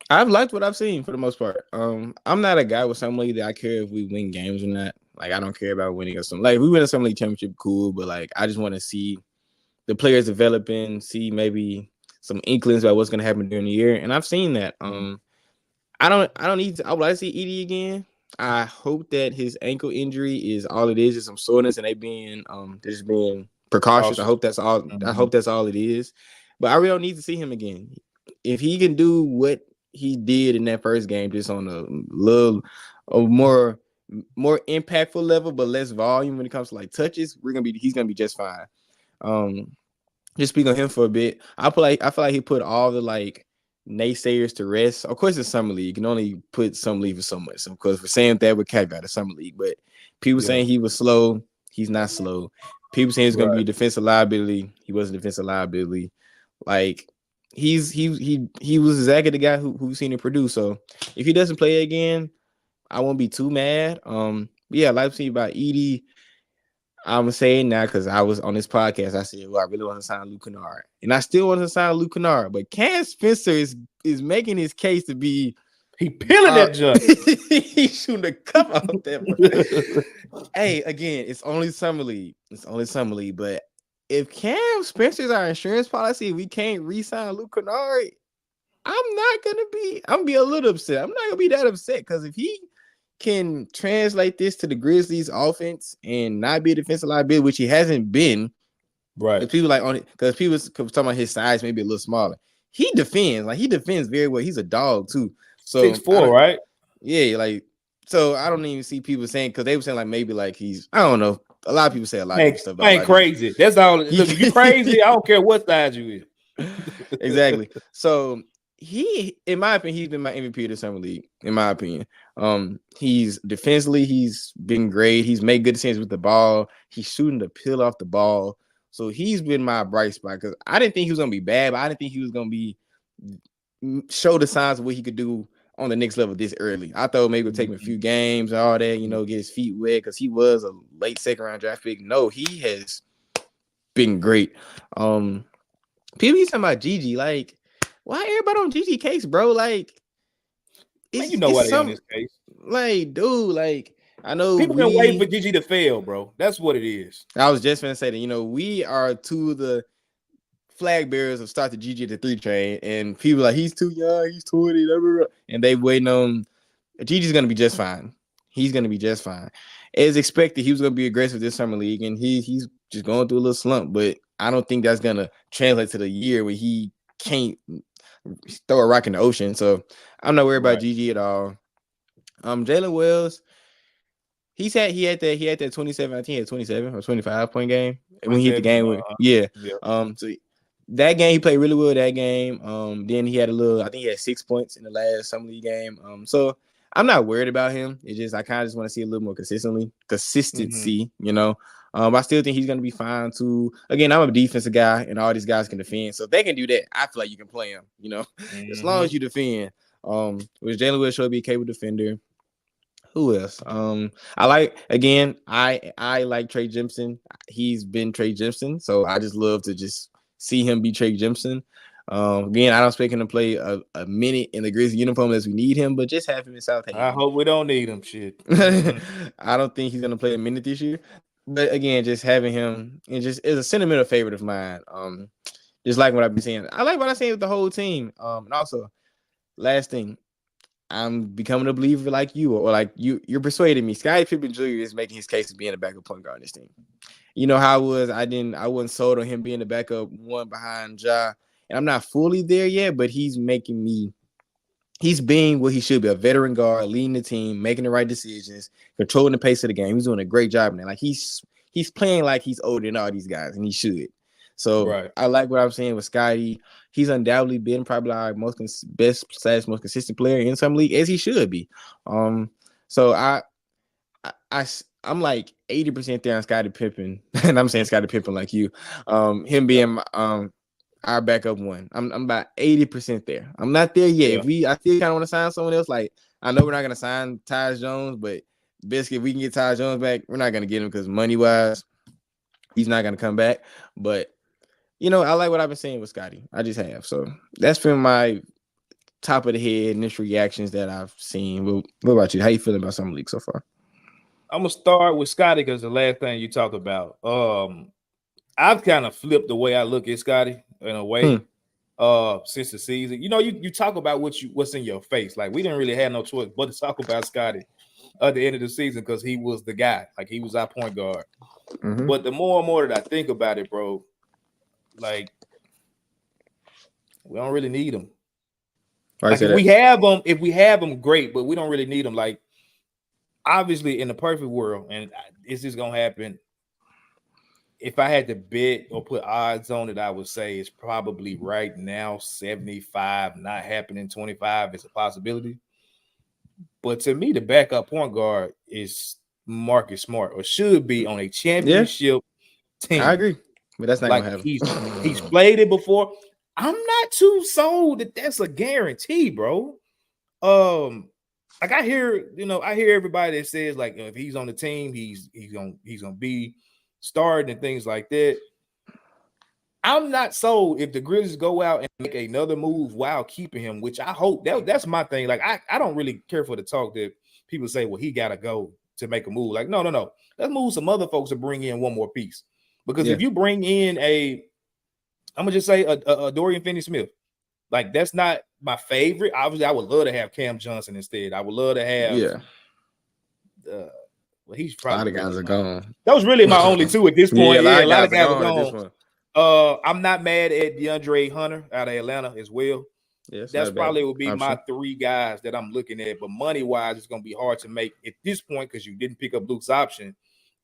I've liked what I've seen for the most part. I'm not a guy with Summer League that I care if we win games or not. Like, I don't care about winning or something. Like, if we win a Summer League championship, cool. But, like, I just want to see the players developing, see maybe some inklings about what's going to happen during the year. And I've seen that. I don't need to. I would like to see Edey again. I hope that his ankle injury is all it is some soreness, and they're just being precautious. I hope that's all. I hope that's all it is. But I really don't need to see him again. If he can do what he did in that first game, just on a more impactful level, but less volume when it comes to like touches, he's gonna be just fine. Just speak on him for a bit. I feel like he put all the like naysayers to rest. Of course, it's Summer League. You can only put Summer League for so much. So, of course, for saying that with caveat the Summer League, but people saying he was slow, he's not slow. People saying he's gonna be a defensive liability, he wasn't a defensive liability. Like he was exactly the guy who's seen him produce. So if he doesn't play again, I won't be too mad. Yeah, I'd like to see about Edey. I'm saying now because I was on this podcast. I said, well, I really want to sign Luke Kennard. And I still want to sign Luke Kennard. But Cam Spencer is making his case to be he peeling that junk. He's shooting the cup out that. Hey, again, it's only Summer League. But if Cam Spencer's our insurance policy, we can't re-sign Luke Kennard, I'm gonna be a little upset. I'm not gonna be that upset because if he can translate this to the Grizzlies offense and not be a defensive liability, which he hasn't been, right? People like on it because people talking about his size maybe a little smaller. He defends very well. He's a dog too. So 6'4", right? Yeah, like so. I don't even see people saying because they were saying like maybe like he's I don't know. A lot of people say a lot of stuff. Ain't crazy. That's all. Look, if you crazy, I don't care what size you is. Exactly. So he, in my opinion, he's been my MVP of the Summer League. In my opinion, he's defensively, he's been great. He's made good decisions with the ball. He's shooting the pill off the ball. So he's been my bright spot because I didn't think he was gonna be bad, but I didn't think he was gonna be show the signs of what he could do on the next level this early. I thought maybe it would take him a few games and all that, get his feet wet because he was a late second round draft pick. No, he has been great. People be talking about Gigi. Like, why everybody on Gigi case, bro? Like, Man, you know why they on this case. Like, dude, like, I know people been waiting for Gigi to fail, bro. That's what it is. I was just gonna say that, you know, we are two of the flag bearers of start the Gigi at the 3 train, and people are like, he's too young, he's 20, and they waiting on Gigi's gonna be just fine. He's gonna be just fine. As expected, he was gonna be aggressive this summer league, and he's just going through a little slump, but I don't think that's gonna translate to the year where he can't throw a rock in the ocean. So I'm not worried about Gigi at all. Jalen Wells, he had that 27, I think he had 27 or 25 point game when he hit the game with so that game he played really well that game. Then he had I think he had 6 points in the last summer league game. So I'm not worried about him. It's just I kind of just want to see a little more consistency, you know. I still think he's gonna be fine too. Again, I'm a defensive guy, and all these guys can defend, so if they can do that, I feel like you can play him. You know, as long as you defend. Which Jalen Wills should be a capable defender. Who else? I like Trey Jemison. He's been Trey Jemison, so I just love to just see him be Trey Jemison. Again, I don't expect him to play a minute in the Grizzly uniform as we need him, but just have him in Southampton. I hope we don't need him. Shit. I don't think he's gonna play a minute this year. But again, just having him and just is a sentimental favorite of mine. Just like what I've been saying. I like what I'm saying with the whole team. And also, last thing, I'm becoming a believer like you, or like you're persuading me. Scottie Pippen Jr. is making his case of being a backup point guard on this team. You know how I wasn't sold on him being the backup one behind Ja. And I'm not fully there yet, but he's being what he should be, a veteran guard, leading the team, making the right decisions, controlling the pace of the game. He's doing a great job in that. Like he's playing like he's older than all these guys, and he should. So I like what I'm saying with Scottie. He's undoubtedly been probably our most consistent player in some league, as he should be. So I'm like 80% there on Scottie Pippen, and I'm saying Scottie Pippen like you. Him being our backup one. I'm about 80% there. I'm not there yet. I still kind of want to sign someone else. Like, I know we're not going to sign Tyus Jones, but basically, if we can get Tyus Jones back, we're not going to get him because money-wise, he's not going to come back. But, you know, I like what I've been saying with Scottie. I just have. So that's been my top of the head initial reactions that I've seen. What about you? How you feeling about Summer League so far? I'm going to start with Scottie because the last thing you talked about. I've kind of flipped the way I look at Scottie in a way since the season. You know, you talk about what's in your face. Like, we didn't really have no choice but to talk about Scottie at the end of the season because he was the guy. Like, he was our point guard. But the more and more that I think about it, bro, like, we don't really need him. Like, if we have them, great, but we don't really need them. Like, obviously, in the perfect world, and it's just gonna happen. If I had to bet or put odds on it, I would say it's probably right now 75, not happening 25 is a possibility. But to me, the backup point guard is Marcus Smart, or should be on a championship team. I agree, but that's not gonna happen. He's played it before. I'm not too sold that that's a guarantee, bro. Like I hear everybody that says like if he's on the team, he's gonna be starting and things like that. I'm not sold if the Grizzlies go out and make another move while keeping him, which I hope that's my thing. Like I don't really care for the talk that people say, well, he gotta go to make a move. Like, no. Let's move some other folks to bring in one more piece. Because if you bring in I'm gonna just say a Dorian Finney-Smith, like that's not my favorite. Obviously, I would love to have Cam Johnson instead. I would love to have well, he's probably a lot of guys are gone. That was really my only two at this point. A lot of guys are gone. I'm not mad at DeAndre Hunter out of Atlanta as well. Yes, that's probably would be my three guys that I'm looking at. But money-wise, it's gonna be hard to make at this point because you didn't pick up Luke's option.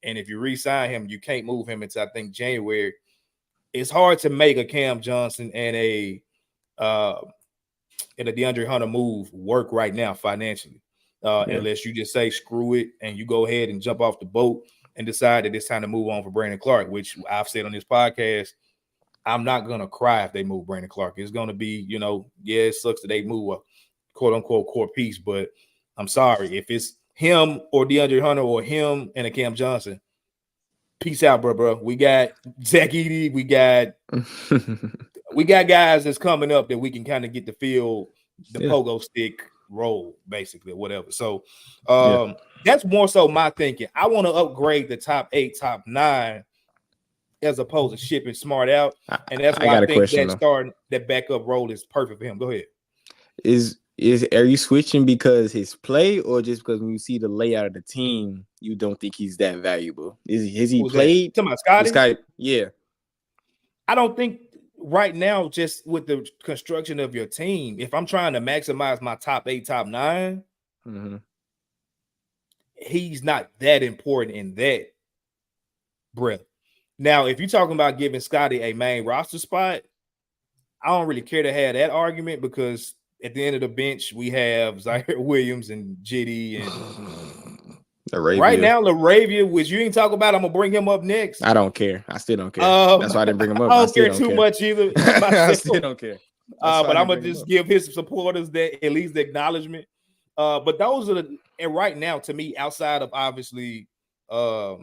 And if you re-sign him, you can't move him until I think January. It's hard to make a Cam Johnson and a DeAndre Hunter move work right now financially. Unless you just say screw it and you go ahead and jump off the boat and decide that it's time to move on for Brandon Clark, which I've said on this podcast, I'm not going to cry if they move Brandon Clark. It's going to be, it sucks that they move a quote-unquote core piece, but I'm sorry. If it's him or DeAndre Hunter or him and a Cam Johnson, peace out, bro. We got Zach Edey. We got we got guys that's coming up that we can kind of get to feel the pogo stick role, basically, or whatever. So that's more so my thinking. I want to upgrade the top 8, top 9, as opposed to shipping Smart out. And that's why I think that backup role is perfect for him. Go ahead. Are you switching because his play, or just because when you see the layout of the team, you don't think he's that valuable? Has he played? Talking about Scotty? Yeah. I don't think right now, just with the construction of your team, if I'm trying to maximize my top 8, top 9, he's not that important in that breath. Now, if you're talking about giving Scotty a main roster spot, I don't really care to have that argument, because at the end of the bench, we have Zaire Williams and Jitty and right now, LaRavia, which you didn't talk about. I'm going to bring him up next. I don't care. I still don't care. That's why I didn't bring him up. I don't care too much either. I still don't care. But I'm going to just give his supporters that at least the acknowledgement. But those are and right now, to me, outside of obviously, I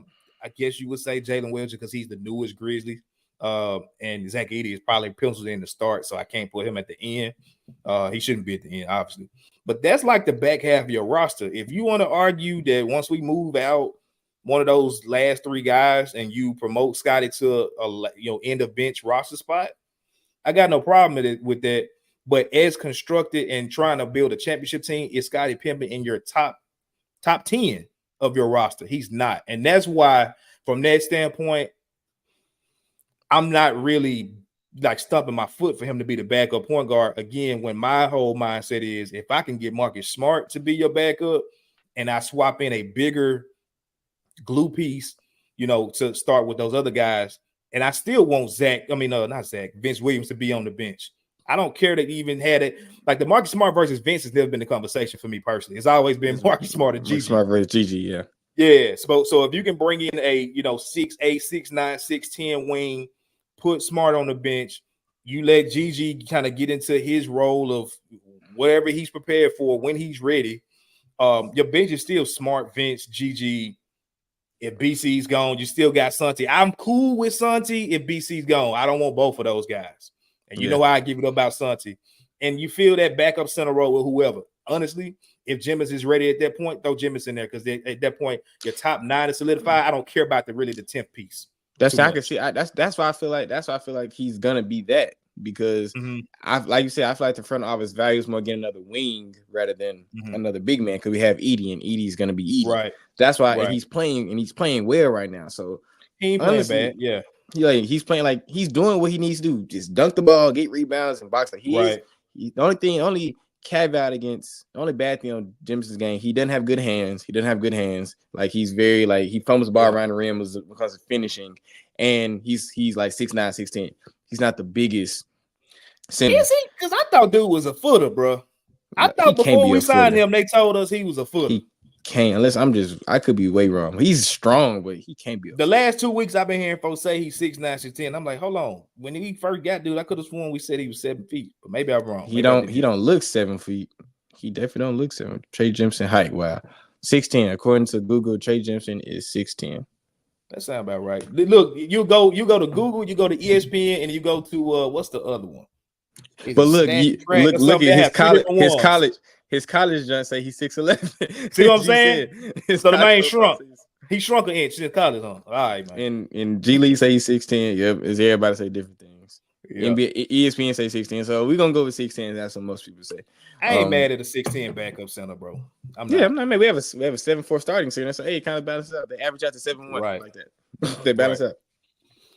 guess you would say Jalen Williams, because he's the newest Grizzly. And Zach Edey is probably penciled in to start, so I can't put him at the end. He shouldn't be at the end, obviously. But that's like the back half of your roster. If you want to argue that once we move out one of those last 3 guys and you promote Scotty to a end of bench roster spot, I got no problem with that. But as constructed and trying to build a championship team, is Scotty Pippen in your top 10 of your roster? He's not. And that's why, from that standpoint, I'm not really like stumping my foot for him to be the backup point guard. Again, when my whole mindset is, if I can get Marcus Smart to be your backup and I swap in a bigger glue piece, to start with those other guys, and I still want Vince Williams to be on the bench. I don't care that he even had it. Like the Marcus Smart versus Vince has never been the conversation for me personally. It's always been Marcus Smart and Gigi. Smart versus Gigi, yeah. Yeah. So if you can bring in a 6'8", 6'9", 6'10" wing, put Smart on the bench, you let Gigi kind of get into his role of whatever he's prepared for when he's ready. Your bench is still Smart, Vince, Gigi. If BC's gone, you still got Santi. I'm cool with Santi if BC's gone. I don't want both of those guys. And you know why I give it up about Santi. And you feel that backup center role with whoever. Honestly, if Jimmins is ready at that point, throw Jimmins in there, because at that point, your top 9 is solidified. I don't care about the 10th piece. That's why I feel like he's gonna be that, because like you said, I feel like the front office values more getting another wing rather than another big man, because we have Edey, and Edey's gonna be Edey. Right. That's why and he's playing well right now. So he ain't playing bad. Yeah. He's playing like he's doing what he needs to do. Just dunk the ball, get rebounds, and box. Like the only caveat against, the only bad thing on Jimmins' game, he doesn't have good hands. Like he's very he fumbles the ball around the rim because of finishing, and he's like 6'9", 6'10". He's not the biggest center. Is he? Because I thought dude was a footer, bro. I thought before we signed him, they told us he was a footer. He can't, unless I could be way wrong. He's strong, but he can't be. The last 2 weeks I've been hearing folks say he's 6'9", 6'10". I'm like, hold on. When he first got dude, I could have sworn we said he was 7 feet, but maybe I'm wrong. He don't look 7 feet. He definitely don't look 7. Trey Jemison height, wow, 6'10". According to Google, Trey Jemison is 6'10". That sounds about right. Look, you go to Google, you go to ESPN, and you go to what's the other one? But look at his college John say he's 6'11". See what I'm saying? So the man shrunk. He shrunk an inch in college, huh? All right, man. In G League say he's 6'10". Yep, as everybody say different things. Yep. NBA, ESPN say 6'10". So we're gonna go with 6'10". That's what most people say. I ain't mad at a 6'10" backup center, bro. I'm not mad. We have a 7'4" starting center, so it kind of balances out. They average out to 7'1", right, like that. They balance out.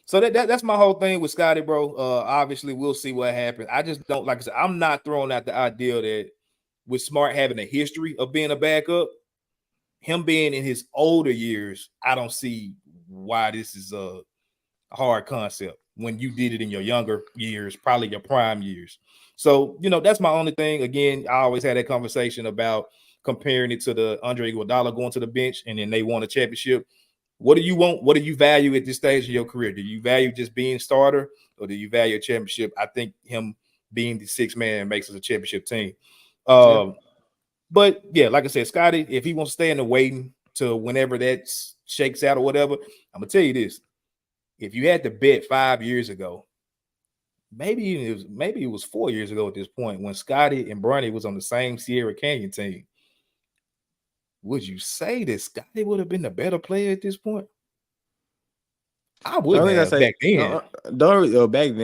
So that's my whole thing with Scotty, bro. Obviously, we'll see what happens. I just don't, like I said, I'm not throwing out the idea that with Smart having a history of being a backup, him being in his older years, I don't see why this is a hard concept when you did it in your younger years, probably your prime years. So, that's my only thing. Again, I always had that conversation about comparing it to the Andre Iguodala going to the bench and then they won a championship. What do you want? What do you value at this stage of your career? Do you value just being starter, or do you value a championship? I think him being the 6th man makes us a championship team. But yeah, like I said, Scotty, if he wants to stay in the waiting to whenever that shakes out or whatever, I'm gonna tell you this: if you had to bet 5 years ago maybe it was 4 years ago at this point when Scotty and Bronny was on the same Sierra Canyon team. Would you say that Scotty would have been the better player at this point? I would have back then. Back then. The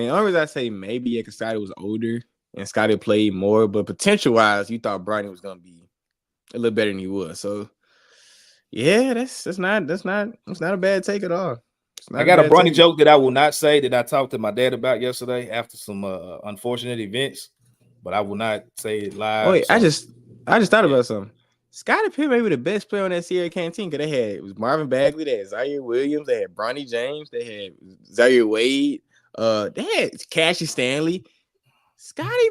only reason I say maybe because Scotty was older and Scotty played more, but potential-wise, you thought Bronny was gonna be a little better than he was. So yeah, that's not a bad take at all. I got a Bronny joke that I will not say that I talked to my dad about yesterday after some unfortunate events, but I will not say it live. Wait, so. I just thought about something. Scottie Pippen may be the best player on that Sierra Canyon team because it was Marvin Bagley, they had Zaire Williams, they had Bronny James, they had Zaire Wade, they had Cassie Stanley. Scottie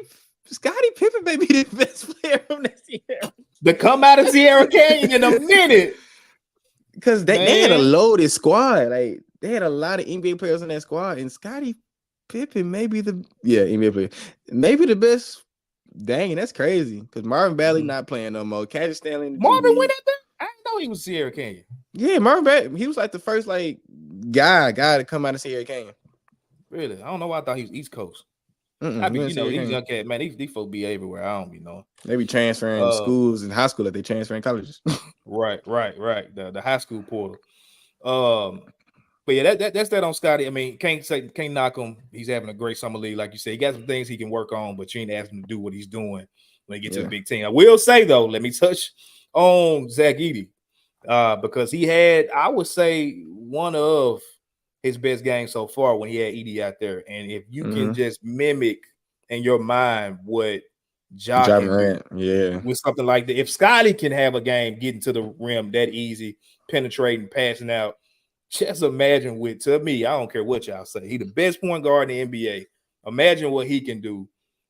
Pippen may be the best player on that Sierra. To come out of Sierra Canyon in a minute. Because they had a loaded squad. Like they had a lot of NBA players on that squad, and Scottie Pippen may be NBA player, maybe the best. Dang, that's crazy. Because Marvin Bagley not playing no more. Cassie Stanley. Marvin went out there? I didn't know he was Sierra Canyon. Yeah, Marvin Bagley. He was like the first guy to come out of Sierra Canyon. Really? I don't know why I thought he was East Coast. I mean, these young cats, man, these folks be everywhere. I don't be knowing. They be transferring schools in high school like they transferring colleges. Right. The high school portal. But yeah, that's that on Scotty. I mean, can't knock him. He's having a great summer league, like you said. He got some things he can work on, but you ain't asking him to do what he's doing when he gets to the big team. I will say though, let me touch on Zach Edey because he had, I would say, one of his best games so far when he had Edey out there. And if you can just mimic in your mind what Ja can do with something like that, if Scotty can have a game getting to the rim that easy, penetrating, passing out. Just imagine to me, I don't care what y'all say. He the best point guard in the NBA. Imagine what he can do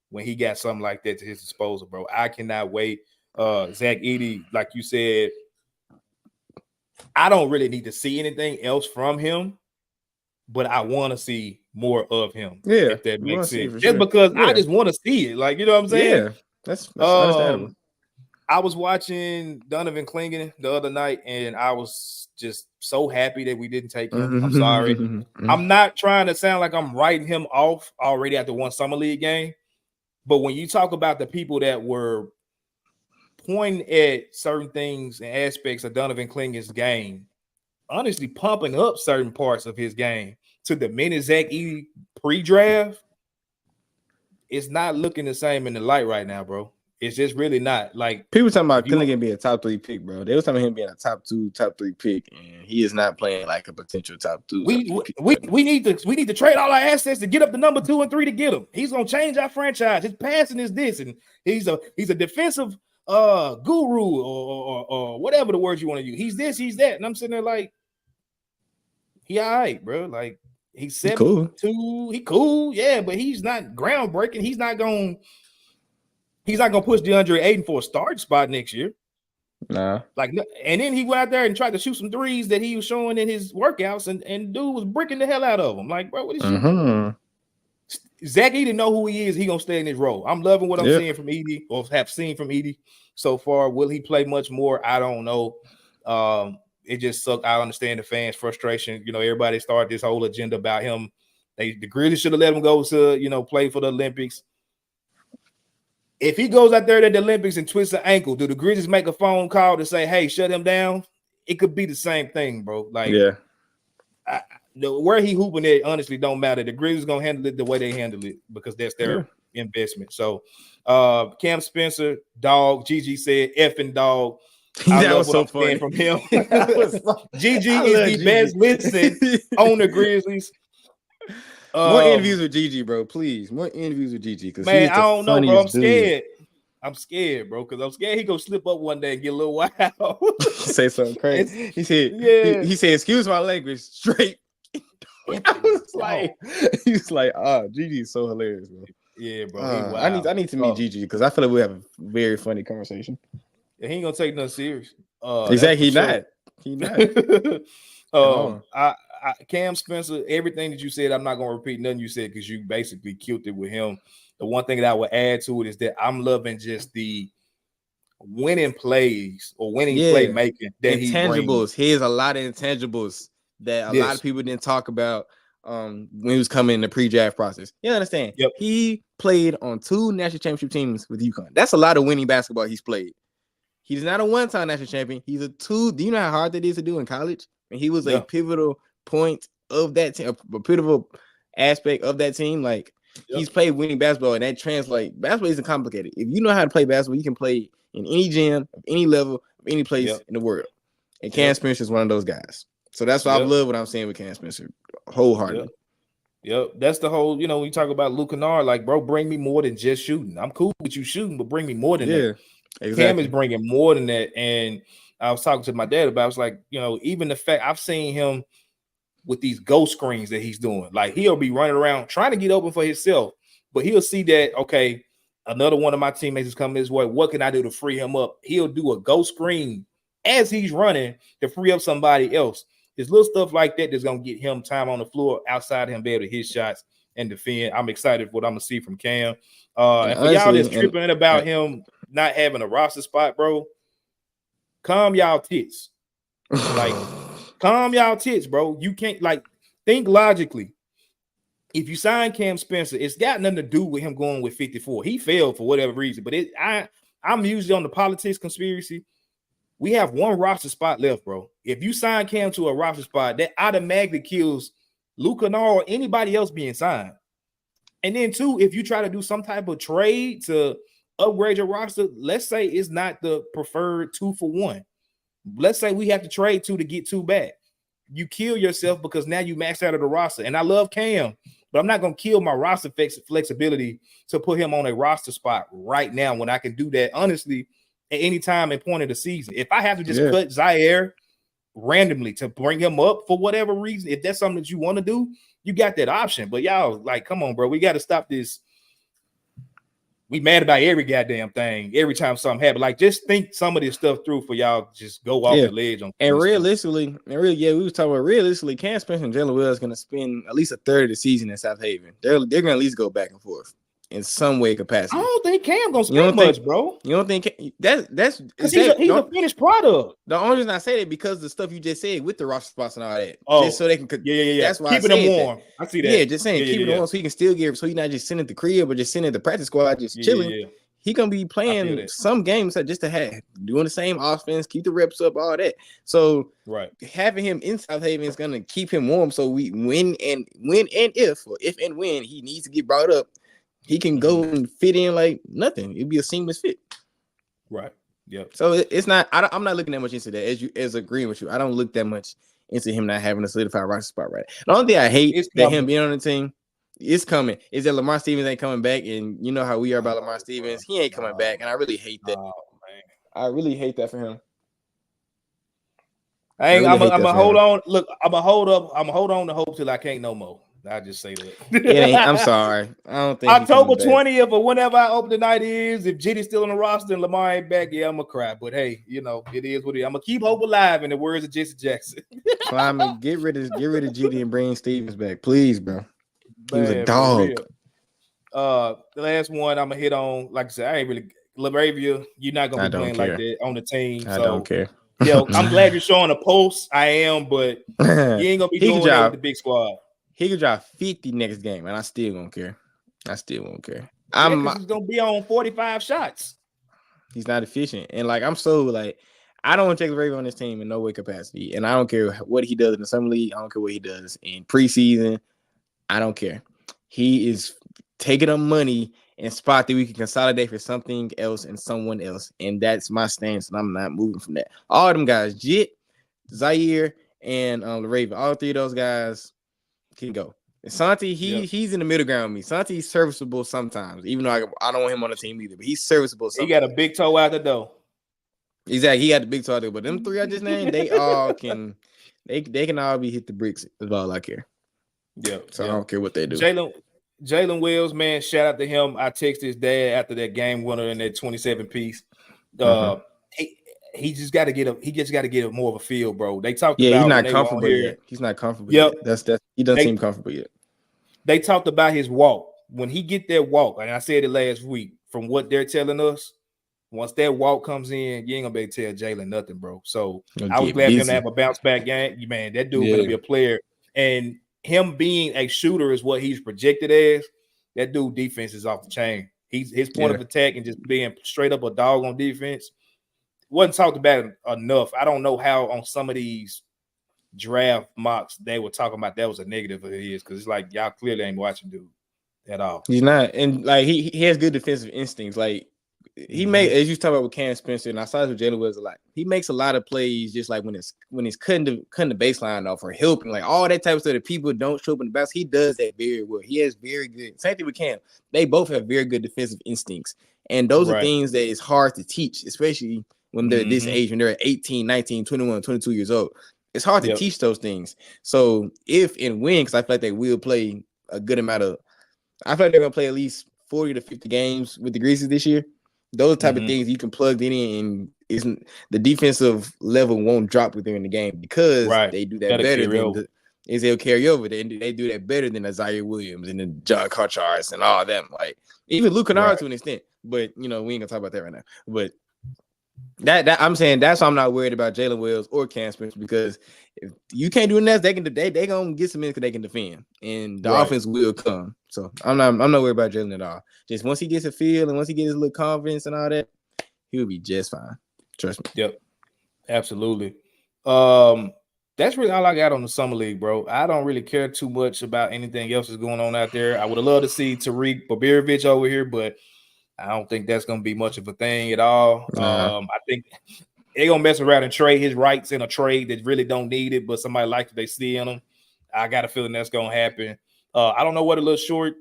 when he got something like that to his disposal, bro. I cannot wait. Zach Edey, like you said, I don't really need to see anything else from him, but I want to see more of him. Yeah, if that makes sense. Just because I just want to see it. Like, you know what I'm saying? Yeah, that's understandable. I was watching Donovan Clingan the other night, and I was just so happy that we didn't take him. I'm sorry. I'm not trying to sound like I'm writing him off already after one summer league game, but when you talk about the people that were pointing at certain things and aspects of Donovan Clingan's game, honestly pumping up certain parts of his game to the minute Zach Edey pre-draft, it's not looking the same in the light right now, bro. It's just really not. Like people talking about Clingan being a top 3 pick, bro. They was talking about him being a top 2, top 3 pick, and he is not playing like a potential top 2. We need to trade all our assets to get up to number 2 and 3 to get him. He's gonna change our franchise. His passing is this, and he's a defensive guru or whatever the words you want to use. He's this, he's that, and I'm sitting there like, he all right, bro. Like he's 7'2", he cool, yeah, but he's not groundbreaking. He's not gonna push DeAndre Ayton for a start spot next year. Nah. Like, and then he went out there and tried to shoot some threes that he was showing in his workouts, and dude was bricking the hell out of him. Like, bro, what is Zach Edey know who he is. He gonna stay in his role. I'm loving what I'm seeing from Edey, or have seen from Edey so far. Will he play much more? I don't know. It just sucked. I understand the fans' frustration. You know, everybody started this whole agenda about him. The Grizzlies should have let him go to, play for the Olympics. If he goes out there at the Olympics and twists an ankle, do the Grizzlies make a phone call to say, hey, shut him down? It could be the same thing, bro. Like, where he hooping at, honestly, don't matter. The Grizzlies going to handle it the way they handle it because that's their investment. So, Cam Spencer, dog. Gigi said, effing dog. I love what I'm saying from him. Gigi is the best listen on the Grizzlies. More interviews with Gigi, bro. Please, more interviews with Gigi. Man, I don't know, bro. I'm scared. I'm scared, bro, because I'm scared he gonna slip up one day and get a little wild. Say something crazy. He said, he said, excuse my language, straight. I was like, he's like, Gigi is so hilarious, bro. Yeah, bro. I need to meet Gigi because I feel like we have a very funny conversation. Yeah, he ain't gonna take nothing serious. Exactly, he not. Cam Spencer, everything that you said, I'm not going to repeat nothing you said because you basically killed it with him. The one thing that I would add to it is that I'm loving just the winning plays or winning playmaking that he brings. He has a lot of intangibles that a lot of people didn't talk about. when he was coming in the pre-draft process. You understand? Yep. He played on 2 national championship teams with UConn. That's a lot of winning basketball he's played. He's not a one-time national champion. He's a 2. Do you know how hard that is to do in college? And he was a pivotal point of that team, a pivotal aspect of that team. Like he's played winning basketball, and that translates. Basketball isn't complicated. If you know how to play basketball, you can play in any gym, any level, any place in the world. And Cam Spencer is one of those guys. So that's why I love what I'm saying with Cam Spencer wholeheartedly. Yep, that's the whole, when you talk about Luke Kennard, like, bro, bring me more than just shooting. I'm cool with you shooting, but bring me more than that. Exactly. Cam is bringing more than that. And I was talking to my dad about, I was like, even the fact I've seen him with these ghost screens that he's doing. Like, he'll be running around trying to get open for himself, but he'll see that, okay, another one of my teammates is coming this way. What can I do to free him up? He'll do a ghost screen as he's running to free up somebody else. There's little stuff like that that's going to get him time on the floor outside him, be able to hit shots and defend. I'm excited for what I'm going to see from Cam. And for y'all that's tripping about him not having a roster spot, bro, calm y'all tits. Like, calm y'all tits, bro. You can't, think logically. If you sign Cam Spencer, it's got nothing to do with him going with 54. He failed for whatever reason, but I'm usually on the politics conspiracy. We have one roster spot left, bro. If you sign Cam to a roster spot, that automatically kills Luke Kennard or anybody else being signed. And then, 2, if you try to do some type of trade to upgrade your roster, let's say it's not the preferred 2 for 1. Let's say we have to trade 2 to get 2 back. You kill yourself because now you maxed out of the roster. And I love Cam, but I'm not going to kill my roster flexibility to put him on a roster spot right now when I can do that, honestly, at any time and point of the season. If I have to just cut Zaire randomly to bring him up for whatever reason, if that's something that you want to do, you got that option. But y'all, come on, bro. We got to stop this. We mad about every goddamn thing every time something happens. Just think some of this stuff through for y'all just go off the ledge on. And realistically, we was talking about realistically, Cam Spencer and Jalen Wells going to spend at least a third of the season in South Haven. They're going to at least go back and forth in some way capacity. I don't think Cam gonna spend much, bro. You don't think that's because he's a finished product. The only reason I say that because the stuff you just said with the roster spots and all that. Oh, just so they can That's why keeping them warm. I see that. Yeah, just saying keeping them warm so he can still get. So he's not just sitting at the crib or just sitting at the practice squad just chilling. He gonna be playing some games just to have doing the same offense, keep the reps up, all that. So having him in South Haven is gonna keep him warm. So when and when he needs to get brought up, he can go and fit in like nothing. It'd be a seamless fit. Right. Yeah. So it's not. I'm not looking that much into that. As agreeing with you, I don't look that much into him not having a solidified roster spot. Right. The only thing I hate that him being on the team is coming is that Lamar Stevens ain't coming back, and you know how we are about Lamar Stevens. He ain't coming back, and I really hate that. Oh, man. I really hate that for him. I'm gonna hold on. Look, I'm gonna hold on to hope till I can't no more. I just say that. I'm sorry. I don't think October 20th or whenever I open the night is. If Jitty's still on the roster and Lamar ain't back, I'm gonna cry. But hey, it is what it is. I'm gonna keep hope alive. In the words of Jesse Jackson. Climate, get rid of Jitty and bring Stevens back, please, bro. He was a dog. The last one I'm gonna hit on. Like I said, I ain't really LaRavia. You're not gonna be playing like that on the team. I don't care. I'm glad you're showing a post. I am, but you ain't gonna be doing that with the big squad. He could drop 50 next game, and I still won't care. I still won't care. He's gonna be on 45 shots. He's not efficient, and I'm so I don't want to take the Raven on this team in no way capacity, and I don't care what he does in the summer league. I don't care what he does in preseason. I don't care. He is taking up money and spot that we can consolidate for something else and someone else, and that's my stance, and I'm not moving from that. All them guys, Jit, Zaire, and Raven, all 3 of those guys can go. And Santi, he's in the middle ground with me. Santi's serviceable sometimes, even though I don't want him on the team either, but he's serviceable sometimes. He got a big toe out the door. Exactly, he got the big toe out there, but them 3 I just named, they all can they can all be hit the bricks. That's all I care. Yeah. So I don't care what they do. Jalen Wells, man, shout out to him. I texted his dad after that game winner in that 27 piece. He just got to get more of a feel, bro. They talked about he's not comfortable yet. He's not comfortable yet. He doesn't seem comfortable yet. They talked about his walk. When he get that walk, and I said it last week, from what they're telling us, once that walk comes in, you ain't gonna be able to tell Jalen nothing, bro. So I was glad for him to have a bounce back game. Man, that dude gonna be a player. And him being a shooter is what he's projected as, that dude defense is off the chain. His point of attack and just being straight up a dog on defense wasn't talked about enough. I don't know how on some of these draft mocks they were talking about that was a negative of his, because it's like y'all clearly ain't watching dude at all. He's not, and like he has good defensive instincts. Like he made, as you talk about with Cam Spencer, and I saw this with Jalen Wills a lot. He makes a lot of plays just like when he's cutting the baseline off or helping, like all that type of stuff that people don't show up in the box. He does that very well. He has very good. Same thing with Cam. They both have very good defensive instincts, and those are things that is hard to teach, especially when they're this age, when they're 18, 19, 21, 22 years old. It's hard to teach those things. So if and when, because I feel like they will play a good amount of, I feel like they're going to play at least 40 to 50 games with the Grizzlies this year. Those type of things you can plug in, and isn't the defensive level won't drop within the game because they do that better than they'll carry over. They do that better than Isaiah Williams and the John Carchards and all them. Like even Luke Kennard to an extent, but we ain't gonna talk about that right now. But that I'm saying that's why I'm not worried about Jalen Wills or Cam Spencer, because if you can't do that, they gonna get some in because they can defend, and the offense will come. So I'm not worried about Jalen at all. Just once he gets a feel and once he gets his little confidence and all that, he'll be just fine. Trust me. Yep, absolutely. That's really all I got on the summer league, bro. I don't really care too much about anything else that's going on out there. I would have loved to see Tariq Babirovich over here, but I don't think that's going to be much of a thing at all. I think they're going to mess around and trade his rights in a trade that really don't need it, but somebody likes what they see in him. I got a feeling that's going to happen. I don't know what a little short.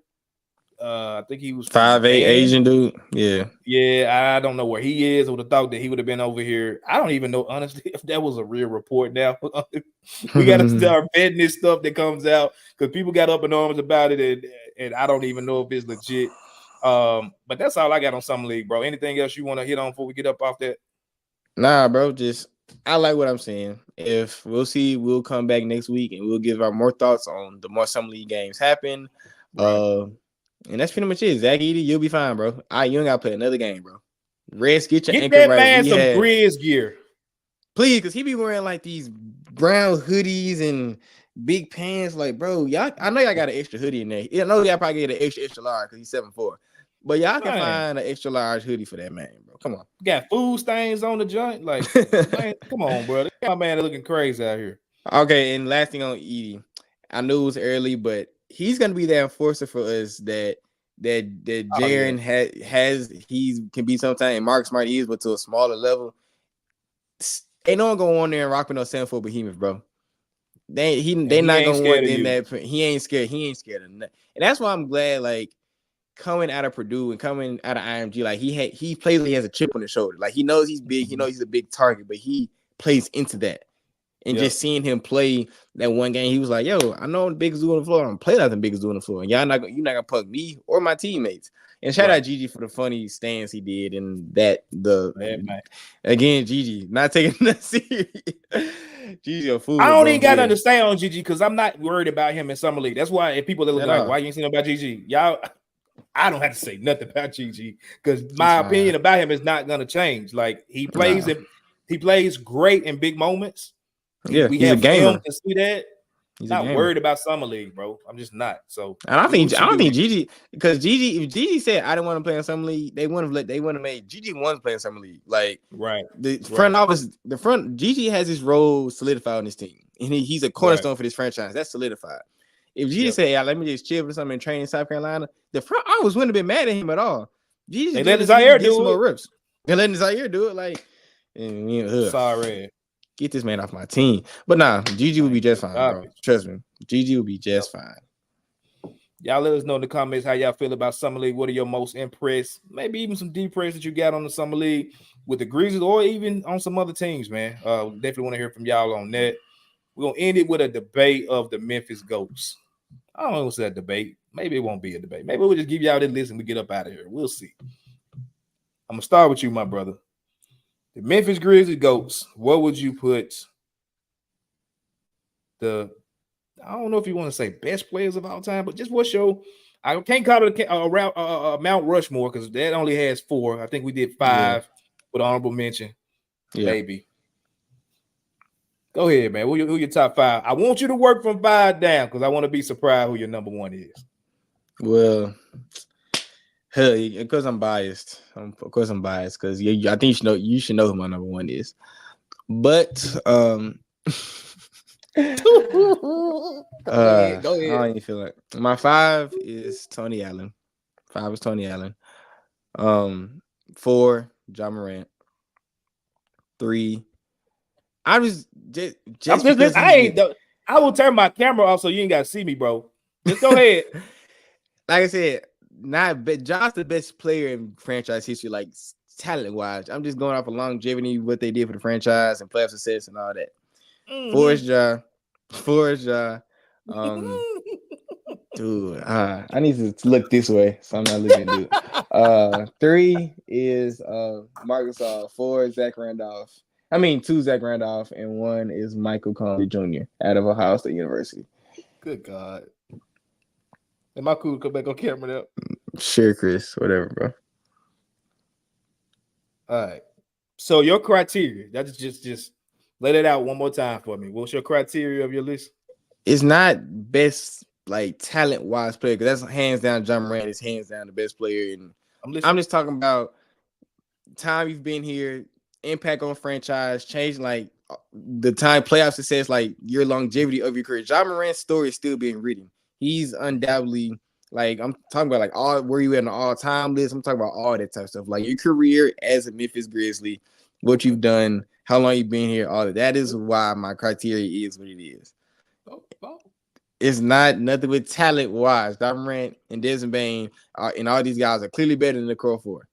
I think he was 5'8" Asian dude. Yeah. I don't know where he is. I would have thought that he would have been over here. I don't even know, honestly, if that was a real report now. We got to start vetting this stuff that comes out because people got up in arms about it, and I don't even know if it's legit. But that's all I got on Summer League, bro. Anything else you want to hit on before we get up off that? Nah, bro. Just I like what I'm saying. If we'll see, we'll come back next week and we'll give our more thoughts on the more Summer League games happen. And that's pretty much it. Zach Edey, you'll be fine, bro. You ain't gotta play another game, bro. Reds, get your anchor that right. Man some Grizz gear, please, because he be wearing like these brown hoodies and big pants. Like, bro, y'all. I know y'all got an extra hoodie in there. I know y'all probably get an extra large because he's 7'4". But y'all can find an extra large hoodie for that man, bro. Come on. Got food stains on the joint. Like, man, come on, bro. My man looking crazy out here. Okay, and last thing on Edey, I knew it was early, but he's gonna be that enforcer for us that Jaren has. He can be sometimes. Mark Smart is, but to a smaller level. Ain't no one go on there and rock with no 7'4" behemoth, bro. They not gonna want in that. He ain't scared. He ain't scared of nothing. And that's why I'm glad, like, coming out of Purdue and coming out of IMG, like he plays like he has a chip on his shoulder. Like he knows he's big. He knows he's a big target, but he plays into that. And just seeing him play that one game, he was like, "Yo, I know the biggest dude on the floor. I'm playing like the biggest dude on the floor. And you're not gonna punk me or my teammates." And shout out Gigi for the funny stance he did, and again, Gigi not taking that serious. Gigi a fool. I don't even gotta understand on Gigi because I'm not worried about him in Summer League. That's why if people look like, why you ain't saying about Gigi? Y'all, I don't have to say nothing about Gigi because my opinion about him is not gonna change. Like he plays great in big moments. Yeah, we he's have a gamer. Film to see that. He's not worried about Summer League, bro. I'm just not. So and I don't think Gigi, because if Gigi said I didn't want to play in Summer League, they wouldn't have made Gigi wants to play in Summer League. Like the front office, Gigi has his role solidified on this team, and he's a cornerstone for this franchise. That's solidified. If Gigi said, "Yeah, let me just chill for something and train in South Carolina," the front office wouldn't have been mad at him at all. Gigi they let Zaire do some it. more rips. They let Zaire do it. Like, and, sorry. Get this man off my team. But nah, Gigi will be just fine, bro. Trust me. Gigi will be just fine. Y'all let us know in the comments how y'all feel about Summer League. What are your most impressed, maybe even some depressed that you got on the Summer League with the Grizzlies or even on some other teams, man. Definitely want to hear from y'all on that. We're going to end it with a debate of the Memphis Goats. I don't know what's that debate. Maybe it won't be a debate. Maybe we'll just give y'all this list and we get up out of here. We'll see. I'm going to start with you, my brother. The Memphis Grizzlies Goats, what would you put I don't know if you want to say best players of all time, but just what's your, I can't call it a Mount Rushmore because that only has 4. I think we did 5 with honorable mention, maybe. Go ahead, man. Who your top 5? I want you to work from 5 down because I want to be surprised who your number 1 is. Well, hell, because I'm biased. Of course, I'm biased because I think you should know who my number 1 is. But Go ahead. I don't even feel like my 5 is Tony Allen. 5 is Tony Allen. 4, Ja Morant. 3. I will turn my camera off so you ain't got to see me, bro. Just go ahead. Like I said, John's the best player in franchise history, like talent-wise. I'm just going off of longevity, what they did for the franchise and playoff success and all that. 4 is Ja. 4 is Ja. Dude, I need to look this way, so I'm not looking at it. 3 is Marcus Gasol. 4 is Zach Randolph. 2 Zach Randolph, and 1 is Michael Conley Jr. out of Ohio State University. Good God. Am I cool to come back on camera now? Sure, Chris. Whatever, bro. All right. So your criteria, that's just let it out one more time for me. What's your criteria of your list? It's not best like talent-wise player, because that's hands down Ja Morant is hands down the best player. And I'm just talking about time you've been here, impact on franchise, change like the time playoff success, like your longevity of your career. Ja Morant's story is still being written. He's undoubtedly, like, I'm talking about like all where you at on the all-time list. I'm talking about all that type of stuff. Like your career as a Memphis Grizzly, what you've done, how long you've been here, all of that is why my criteria is what it is. It's not nothing with talent-wise. Ja Morant and Desmond Bane and all these guys are clearly better than the Core 4.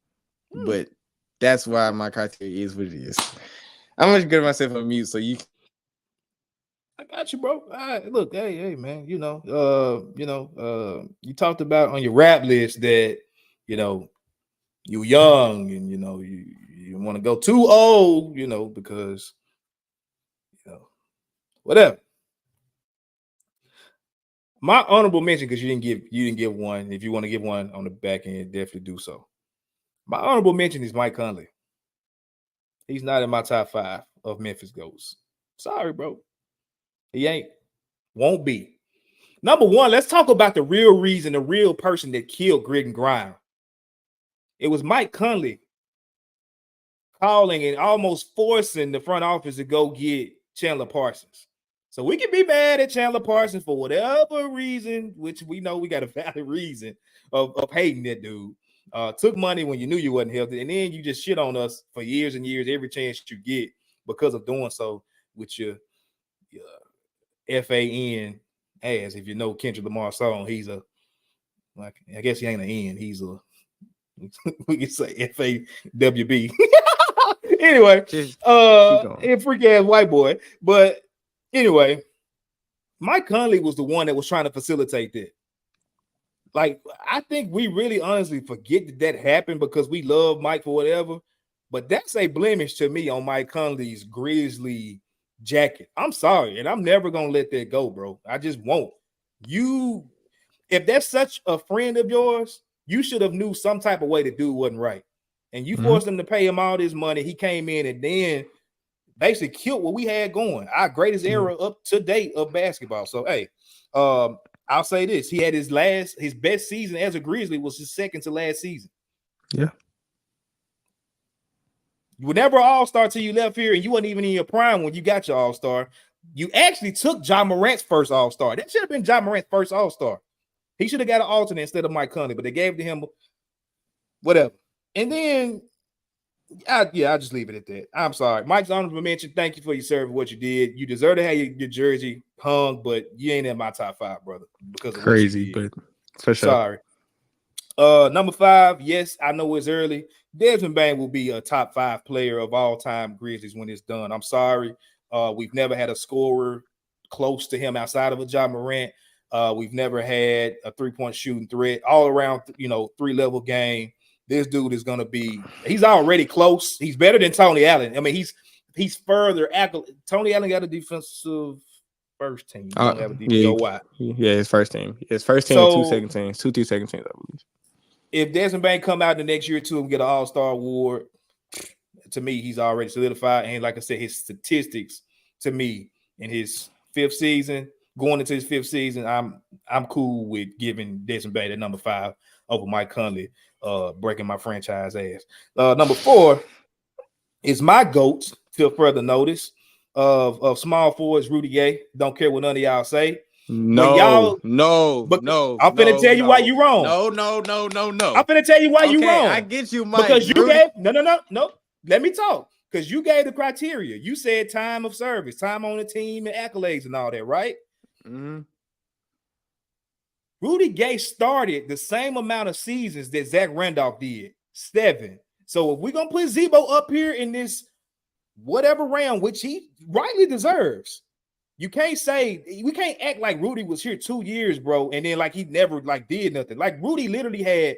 But that's why my criteria is what it is. I'm gonna get myself on mute so you. I got you, bro. All right, look, hey, man. You talked about on your rap list that you young and you want to go too old, because whatever. My honorable mention, because you didn't give one. If you want to give one on the back end, definitely do so. My honorable mention is Mike Conley. He's not in my top 5 of Memphis GOATs. Sorry, bro. He ain't. Won't be. Number 1, let's talk about the real reason, the real person that killed Grit and Grind. It was Mike Conley calling and almost forcing the front office to go get Chandler Parsons. So we can be mad at Chandler Parsons for whatever reason, which we know we got a valid reason of hating that dude. Took money when you knew you wasn't healthy, and then you just shit on us for years and years, every chance you get because of doing so with your FAN ass. If you know Kendrick Lamar's song, he's I guess he ain't an N, he's we can say FAWB. Anyway, a freak ass white boy. But anyway, Mike Conley was the one that was trying to facilitate that. Like, I think we really honestly forget that happened because we love Mike for whatever. But that's a blemish to me on Mike Conley's Grizzly jacket. I'm sorry, and I'm never gonna let that go, bro. I just won't. If that's such a friend of yours, you should have knew some type of way the dude wasn't right. And you forced him to pay him all this money. He came in and then basically killed what we had going. Our greatest era up to date of basketball. So, hey, I'll say this. He had his best season as a Grizzly was his second to last season. Yeah. You were never an all-star till you left here, and you weren't even in your prime when you got your all-star. You actually took Ja Morant's first all-star. That should have been Ja Morant's first all-star. He should have got an alternate instead of Mike Conley, but they gave it to him. Whatever. And then, I'll just leave it at that. I'm sorry. Mike's honorable mention, thank you for your service, what you did. You deserve to have your jersey hung, but you ain't in my top 5, brother. Because of crazy, but for sure. Sorry. Number 5, yes, I know it's early. Desmond Bane will be a top 5 player of all time Grizzlies when it's done. I'm sorry. We've never had a scorer close to him outside of a Ja Morant. We've never had a 3-point shooting threat all around, 3-level game. This dude is going to be, he's already close. He's better than Tony Allen. I mean, he's further. Tony Allen got a defensive first team. His first team. His first team, so, 2 second teams, 2 second teams, I believe. If Desmond Bane come out the next year or two and get an all-star award, to me, he's already solidified. And like I said, his statistics, to me, in his 5th season, going into his 5th season, I'm cool with giving Desmond Bates at number 5 over Mike Conley, breaking my franchise ass. Number 4 is my GOAT, till further notice, of small forwards, Rudy Gay. Don't care what none of y'all say. No. I'm finna tell you why you wrong. No. I'm finna tell you why you wrong. I get you, Mike. Because you gave no. Let me talk. Because you gave the criteria. You said time of service, time on the team, and accolades and all that, right? Mm-hmm. Rudy Gay started the same amount of seasons that Zach Randolph did, 7. So if we're gonna put Zebo up here in this whatever round, which he rightly deserves, you can't say we can't act like Rudy was here 2 years, bro, and then like he never like did nothing. Like Rudy literally had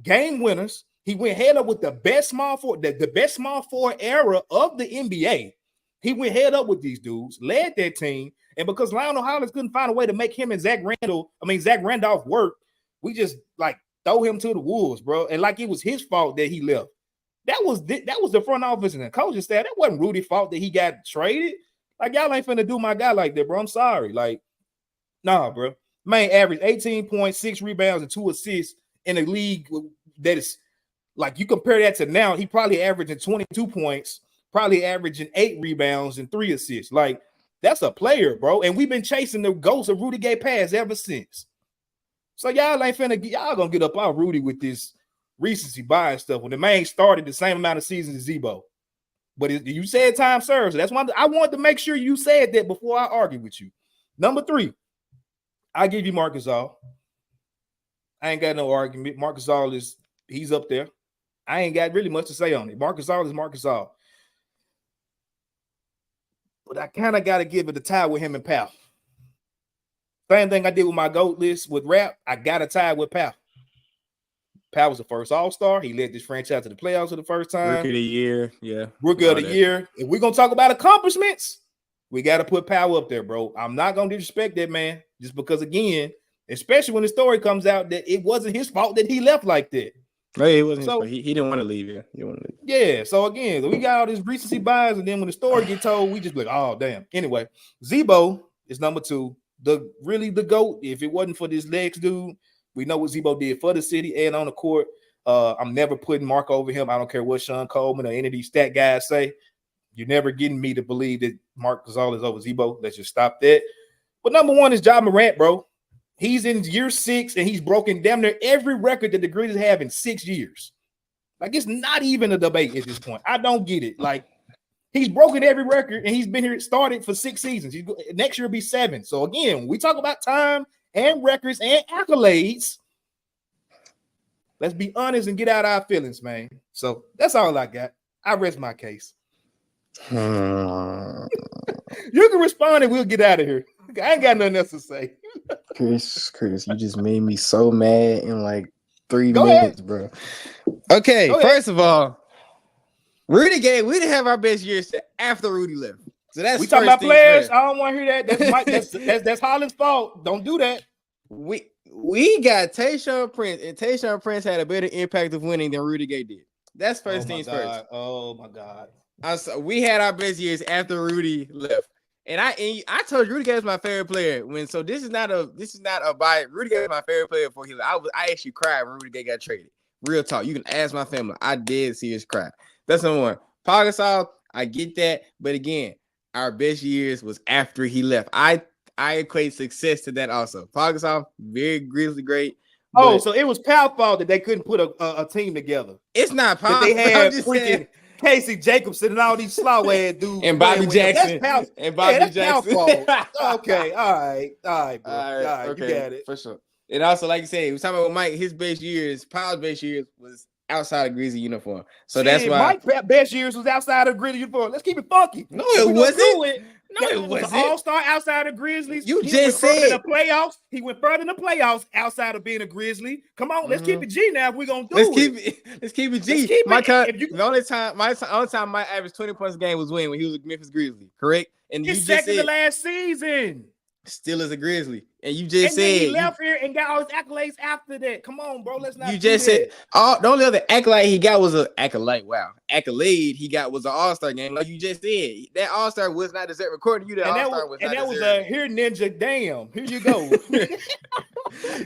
game winners. He went head up with the best small forward, the best small forward era of the NBA. He went head up with these dudes, led that team, and because Lionel Hollins couldn't find a way to make him and Zach Randolph work, we just like throw him to the wolves, bro. And like it was his fault that he left. That was the front office and the coaching staff. That wasn't Rudy's fault that he got traded. Like y'all ain't finna do my guy like that, bro. I'm sorry. Like, nah, bro. Man, average 18 points, 6 rebounds, and 2 assists in a league that is like you compare that to now, he probably averaging 22 points, probably averaging 8 rebounds and 3 assists. Like, that's a player, bro. And we've been chasing the ghost of Rudy Gay pass ever since. So y'all ain't finna y'all gonna get up out Rudy with this recency bias stuff when the man started the same amount of seasons as Zebo. But you said time serves. So that's why I wanted to make sure you said that before I argue with you. Number 3, I give you Marc Gasol. I ain't got no argument. Marc Gasol he's up there. I ain't got really much to say on it. Marc Gasol is Marc Gasol. But I kind of got to give it a tie with him and Powell. Same thing I did with my GOAT list with Rap. I got a tie with Powell. Powell was the first All-Star. He led this franchise to the playoffs for the first time. Rookie of the year, yeah. Rookie of the year. If we're going to talk about accomplishments, we got to put Powell up there, bro. I'm not going to disrespect that man just because, again, especially when the story comes out that it wasn't his fault that he left like that. Right, it wasn't. So, he didn't want to leave. Yeah, he didn't want to leave. Yeah. So again, we got all this recency bias, and then when the story gets told, we just like, oh damn. Anyway, Zebo is number 2. The GOAT. If it wasn't for this legs dude, we know what Zebo did for the city and on the court. I'm never putting Mark over him. I don't care what Sean Coleman or any of these stat guys say. You're never getting me to believe that Marc Gasol is over Zebo. Let's just stop that. But number 1 is Ja Morant, bro. He's in year 6, and he's broken damn near every record that the Grizzlies have in 6 years. Like, it's not even a debate at this point. I don't get it. Like, he's broken every record, and he's been here, started for 6 seasons. Next year will be 7. So, again, when we talk about time and records and accolades, let's be honest and get out our feelings, man. So, that's all I got. I rest my case. You can respond, and we'll get out of here. I ain't got nothing else to say. Chris, you just made me so mad in like 3 minutes, bro. Okay, first of all, Rudy Gay, we didn't have our best years after Rudy left. So that's we talking about players. First. I don't want to hear that. That's Holland's fault. Don't do that. We got Tayshaun Prince, and Tayshaun Prince had a better impact of winning than Rudy Gay did. That's first things first. Oh my God. We had our best years after Rudy left. And I told you Rudy Gay was my favorite player this is not a bias. Rudy Gay was my favorite player before he left. I actually cried when Rudy Gay got traded. Real talk. You can ask my family. I did see his cry. That's number 1. Paul Gasol, I get that, but again, our best years was after he left. I equate success to that also. Paul Gasol, very Grizzly great. Oh, so it was Powell's fault that they couldn't put a team together. It's not Paul. They had freaking Casey Jacobson and all these slow ass dudes and Bobby Jackson and Bobby Jackson. Okay, all right, bro. All right, okay, you got it for sure. And also, like you said, we was talking about Mike. His best years, Paul's best years was outside of Grizzly uniform. So that's why Mike's best years was outside of Grizzly uniform. Let's keep it funky. No, it wasn't. No, it wasn't. All-star outside of Grizzlies. You just said the playoffs. He went further in the playoffs outside of being a Grizzly. Come on, let's keep it G now. If we're gonna do Let's keep it G. The only time Mike averaged 20 points a game was when he was a Memphis Grizzly, correct? And you second to last season. still as a Grizzly, and you just then he said left here and got all his accolades after that. Come on, bro. Let's not. you just said the only other accolade he got was accolade he got was an All-Star game. Like you just said, that All-Star was not deserved. According to you, that All-Star was not deserved. And that was here ninja. Damn, here you go.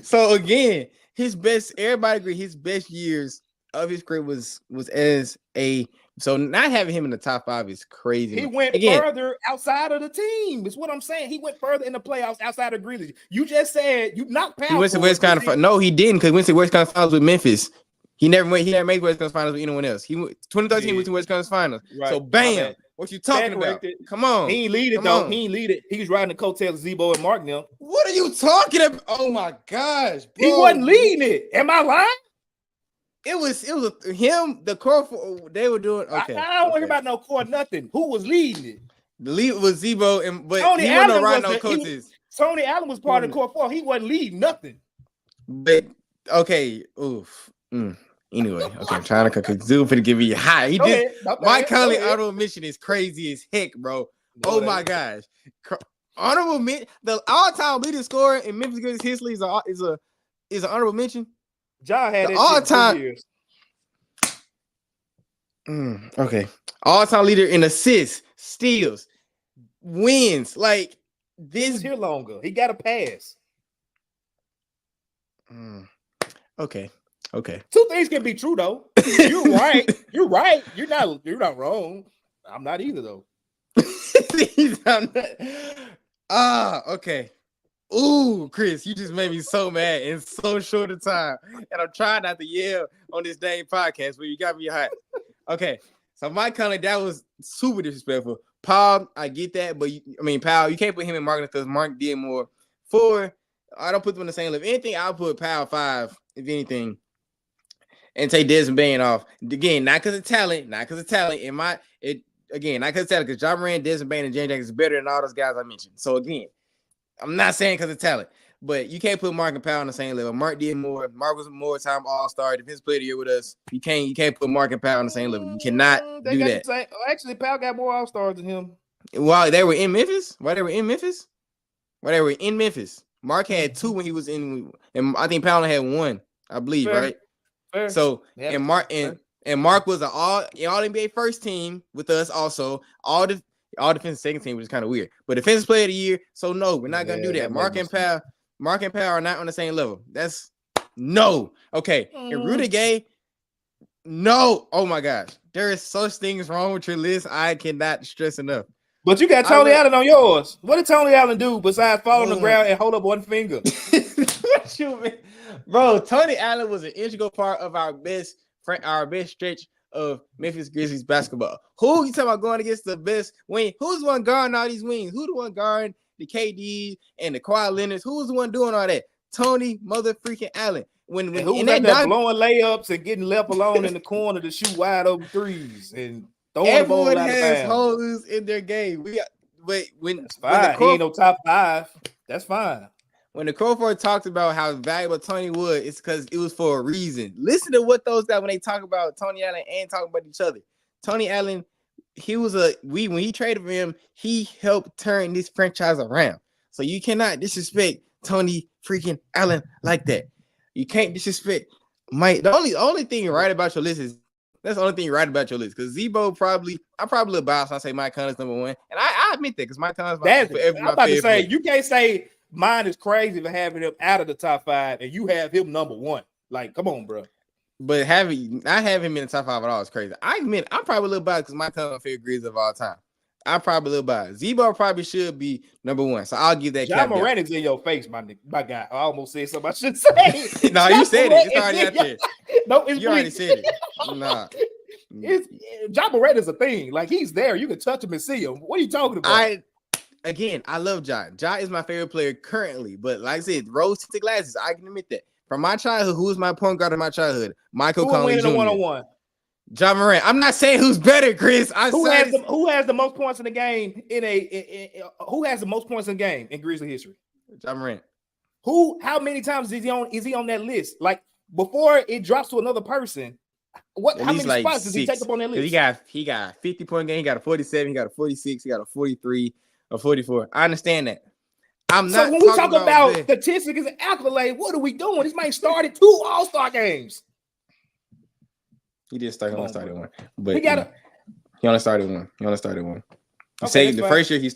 So again, his best. Everybody agree his best years of his career was as a. So not having him in the top 5 is crazy. He went further outside of the team. Is what I'm saying. He went further in the playoffs outside of Grizzlies. You just said you knocked Powell. He went to West Conference. No, he didn't, because he went to West Conference Finals with Memphis. He never made West Conference Finals with anyone else. He went 2013 he went to West Conference Finals. Right. So bam, what you talking about? Come on. He ain't lead it though. He ain't lead it. He was riding the coattails of Zebo and Mark now. What are you talking about? Oh my gosh, bro. He wasn't leading it. Am I lying? It was him, the core. They were doing okay. I don't worry about no core, nothing. Who was leading it? The lead was Zebo, but Tony he Allen wasn't no coaches. Tony Allen was part of the core 4. He wasn't leading nothing. But okay, Anyway, okay, I'm trying to Zoom for to give you a high. He did. Mike Conley honorable mention is crazy as heck, bro. Oh my gosh, honorable mention. The all-time leading scorer in Memphis Grizzlies history is an honorable mention. John had the all-time. Okay, all-time leader in assists, steals, wins. Like this here longer. He got a pass. Okay. 2 things can be true though. You're right. You're right. You're not wrong. I'm not either though. Okay. Ooh, Chris, you just made me so mad in so short a time. And I'm trying not to yell on this dang podcast, but you got me hot. Okay. So Mike Conley, that was super disrespectful. Paul, I get that, but Powell, you can't put him in Mark because Mark did more. 4, I don't put them in the same level. Anything, I'll put Powell 5, if anything, and take Desmond Bain off. Again, not because of talent, not because of talent. Not because of talent, because John Moran, Desmond Bain, and James Jackson is better than all those guys I mentioned. So again, I'm not saying because of talent, but you can't put Mark and Powell on the same level. Mark did more. Mark was more time All-Star. Defensive player of the year with us. You can't put Mark and Powell on the same level. You cannot do that. Actually, Powell got more All-Stars than him. While they were in Memphis? Mark had 2 when he was in, and I think Powell had 1, I believe, Fair. Right? Fair. So yeah. And Mark was an all NBA first team with us also. All defensive second team, which is kind of weird. But defensive player of the year. So no, we're not gonna do that. Mark and Powell are not on the same level. That's no. Okay. And Rudy Gay, no. Oh my gosh. There is such things wrong with your list. I cannot stress enough. But you got Tony Allen on yours. What did Tony Allen do besides fall on the ground and hold up one finger? What you mean? Bro, Tony Allen was an integral part of our best stretch of Memphis Grizzlies basketball. Who you talking about going against the best wing? Who's the one guarding all these wings? Who the one guarding the KD and the Kawhi Leonards? Who's the one doing all that? Tony motherfucking Allen. When who's that blowing layups and getting left alone in the corner to shoot wide open threes and throwing the ball out of bounds. Everyone has holes in their game. That's fine. He ain't no top 5. That's fine. When the Crawford talked about how valuable Tony was, it's because it was for a reason. Listen to what those guys when they talk about Tony Allen and talk about each other. Tony Allen, when he traded for him, he helped turn this franchise around. So you cannot disrespect Tony freaking Allen like that. You can't disrespect Mike. The only thing right about your list is that's the only thing right about your list. Because Zebo I'm probably a little biased when I say Mike Conley's number 1. And I admit that because Mike Conley's I'm about to say you can't say mine is crazy for having him out of the top 5 and you have him number 1. Like, come on, bro. But not having him in the top 5 at all is crazy. I admit I'm probably a little biased because Mike Conley's my favorite Grizz of all time. I'm probably a little biased. Zebo probably should be number 1. So I'll give that. John Moran is in your face, my guy. I almost said something I should say. No, you said it. It's already out there. No, you already said it. Nah. John Moran is a thing. Like, he's there. You can touch him and see him. What are you talking about? I love John. John is my favorite player currently. But like I said, rose-tinted glasses. I can admit that. From my childhood, who was my point guard in my childhood? Michael Conley Jr. One-on-one. John Moran. I'm not saying who's better, Chris. Who has the most points in the game who has the most points in the game in Grizzly history? John Moran. How many times is he on that list? Like, before it drops to another person, how many spots does he take up on that list? He got 50-point game, he got a 47, he got a 46, he got a 43, a 44. I understand that. I'm So not. when we talk talking about Ben. statistics and accolades, what are we doing? This man started 2 All-Star games. He did start. He only started one, but He got he only started one. He only started one. Okay, Second, that's the fine. first year he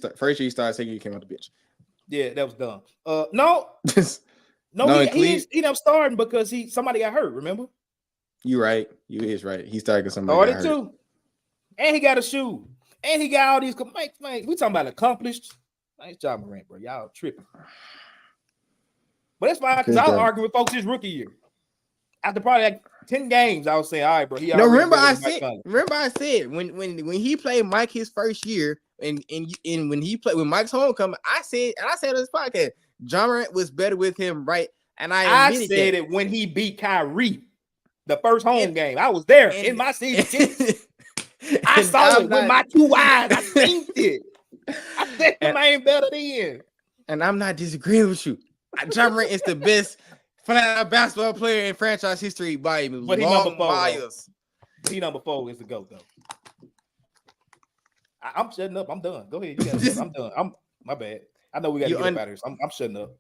started. Second year he came out the bench. Yeah, that was dumb. No, No, he ended up starting because somebody got hurt. Remember? You right. You is right. He started because somebody got Started hurt. too, and he got a shoe, and he got all these. Man, we talking about accomplished. Nice job, Morant, bro. Y'all tripping. But that's fine because I was arguing with folks his rookie year. After probably like 10 games, I was saying, all right, bro. Remember I said when he played Mike his first year, and when he played with Mike's homecoming, I said on this podcast, John Morant was better with him, right? And I said it when he beat Kyrie the first home game. I was there in my season. I saw it with my 2 eyes. I seen it. I said the man better than. And I'm not disagreeing with you. John Morant is the best flat basketball player in franchise history by but long miles. He number 4 is the GOAT, though. I'm shutting up. I'm done. Go ahead. You got I'm done. My bad. I know we got to get up out of here. So I'm shutting up.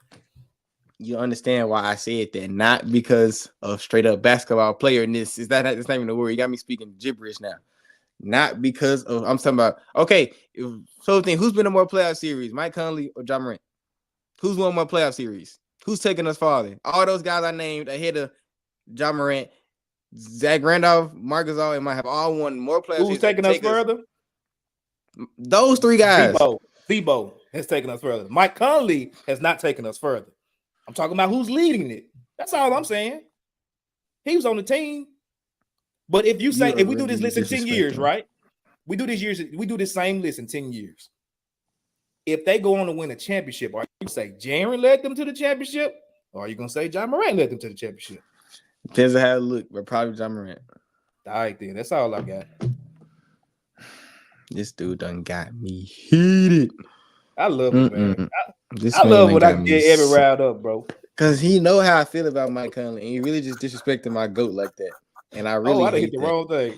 You understand why I said that? Not because of straight up basketball player. And it's not even the word. You got me speaking gibberish now. Not because of I'm talking about. Okay, so who's been in more playoff series, Mike Conley or John Morant? Who's won more playoff series? Who's taking us farther? All those guys I named ahead of John Morant, Zach Randolph, Marc Gasol, and might have all won more playoff series. Who's taking us further? Those 3 guys. Thibault has taken us further. Mike Conley has not taken us further. I'm talking about who's leading it. That's all I'm saying. He was on the team. But if you say, if we do this list in 10 years, right? We do this same list in 10 years. If they go on to win a championship, are you say Jaren led them to the championship? Or are you gonna say John Morant led them to the championship? Depends on how it look, but probably John Morant. All right, then. That's all I got. This dude done got me heated. I love it, man. I love when I can get every round up, bro. Because he know how I feel about Mike Conley, and he really just disrespected my GOAT like that. And I really I hit the wrong thing.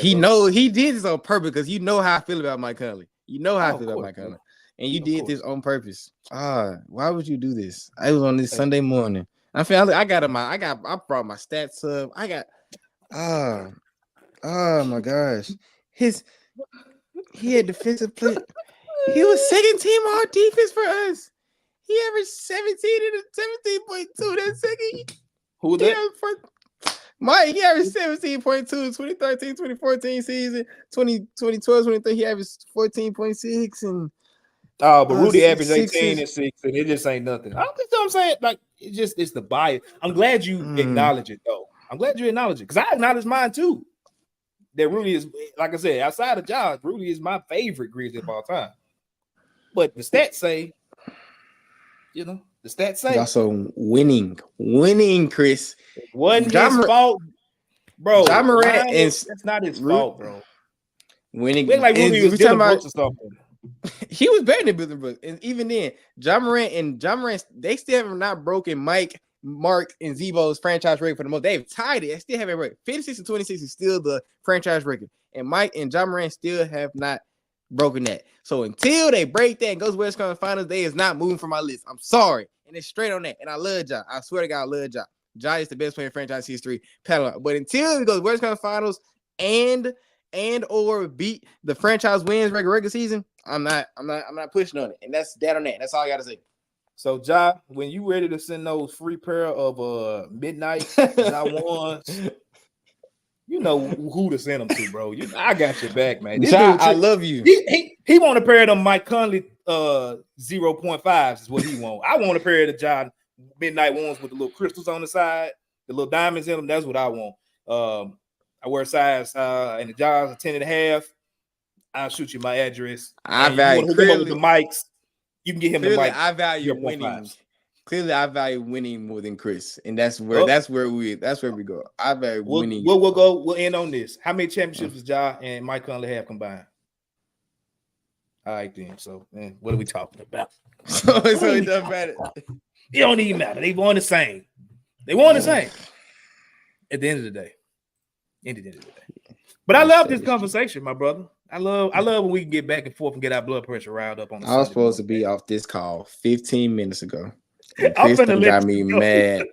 He did this on purpose because you know how I feel about Mike Conley. You know how I feel about Mike Conley. And you did this on purpose. Why would you do this? I was on this Sunday morning. I brought my stats up. Oh my gosh. He had defensive play. He was second team all defense for us. He averaged 17.2 that second. Who was that? Mike, he averaged 17.2 2013-2014 season. 2012-2013, he averaged 14.6 and but Rudy averaged 18 and 6, and it just ain't nothing. I don't think I'm saying like it's the bias. I'm glad you acknowledge it though. I'm glad you acknowledge it because I acknowledge mine too. That Rudy is, like I said, outside of Josh, Rudy is my favorite Grizzly of all time. But the stats say, the stats say also winning, Chris. Wasn't his fault, bro. John Morant that's not his fault, bro. Winning, like Rudy was Dylan Brooks or something. He was better than Dylan Brooks, and even then, John Morant, they still have not broken Mike, Mark, and Zebo's franchise record for the most. They've tied it. They still have it right. 56 and 26 is still the franchise record, and Mike and John Morant still have not broken that. So until they break that and goes West Conference Finals, they is not moving from my list. I'm sorry, and it's straight on that. And I love Ja. I swear to God, I love Ja. Ja is the best player in franchise history. But until it goes West Conference Finals and or beat the franchise wins regular season, I'm not pushing on it. And that's that on that. That's all I gotta say. So Ja, when you ready to send those free pair of midnight Ja ones, you know who to send them to, bro. I got your back, man. Ja, I love you. He want a pair of them Mike Conley 0.5s is what he want. I want a pair of the Ja midnight ones with the little crystals on the side, the little diamonds in them. That's what I want. I wear size and the Ja's are 10.5. I'll shoot you my address. I value with the mics. You can get him the mic. I value winning. Clearly, I value winning more than Chris, and that's where we go. I value winning. We'll end on this. How many championships does Ja and Mike Conley have combined? All right, then. So, man, what are we talking about? so it doesn't matter. It don't even matter. They won the same. At the end of the day. But I love this conversation, my brother. I love when we can get back and forth and get our blood pressure riled up on the I was Sunday supposed to morning. be off this call 15 minutes ago. And I'm Kristen finna let got me you go. mad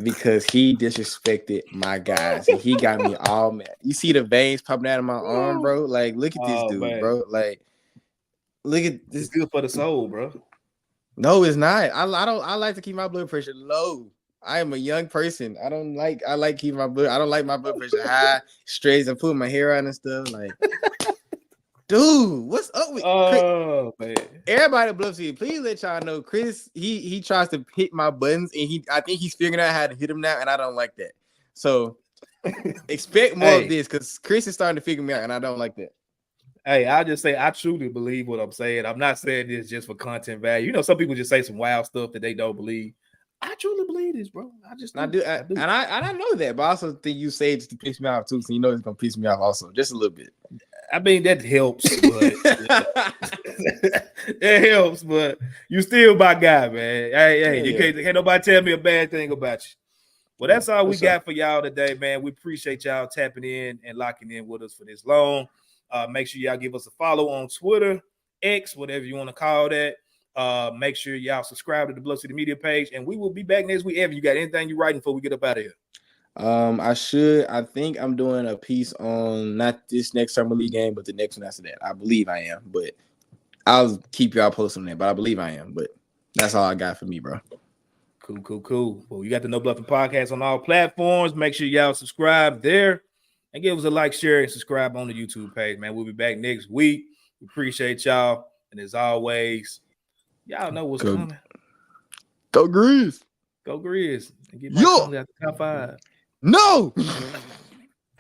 because he disrespected my guys. And he got me all mad. You see the veins popping out of my arm, bro? Like, look at this Oh, dude, man. bro. Like, look at It's this. good for the soul, bro. No, it's not. I like to keep my blood pressure low. I am a young person. I like keeping my blood. I don't like my blood pressure high, straight, and putting my hair on and stuff. Like, dude, what's up with Chris? Oh man. Everybody at Bluff City, please let y'all know Chris, he tries to hit my buttons and I think he's figuring out how to hit them now, and I don't like that. So expect more of this because Chris is starting to figure me out, and I don't like that. Hey, I'll just say I truly believe what I'm saying. I'm not saying this just for content value. You know, some people just say some wild stuff that they don't believe. I truly believe this, bro. I do. And I know that, but I also think you say it just to piss me off too, so you know it's gonna piss me off also, just a little bit. I mean, that helps, but it helps, but you still my guy, man. Hey, you can't nobody tell me a bad thing about you. Well, that's all we got for y'all today, man. We appreciate y'all tapping in and locking in with us for this long. Make sure y'all give us a follow on Twitter, X, whatever you want to call that. Make sure y'all subscribe to the Bluff City Media page, and we will be back next week. Evan, you got anything you writing before we get up out of here? I think I'm doing a piece on not this next summer league game, but the next one after that. I believe I am, but I'll keep y'all posted on that. But I believe I am. But that's all I got for me, bro. Cool. Well, you got the No Bluffing Podcast on all platforms. Make sure y'all subscribe there and give us a like, share, and subscribe on the YouTube page, man. We'll be back next week. We appreciate y'all, and as always, y'all know what's coming. Go Grizz. Go Grizz. And get my family out the top 5. No.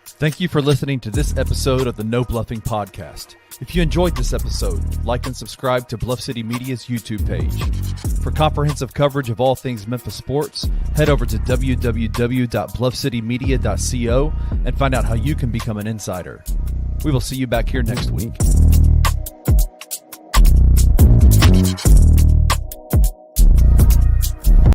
Thank you for listening to this episode of the No Bluffing Podcast. If you enjoyed this episode, like and subscribe to Bluff City Media's YouTube page. For comprehensive coverage of all things Memphis sports, head over to www.bluffcitymedia.co and find out how you can become an insider. We will see you back here next week.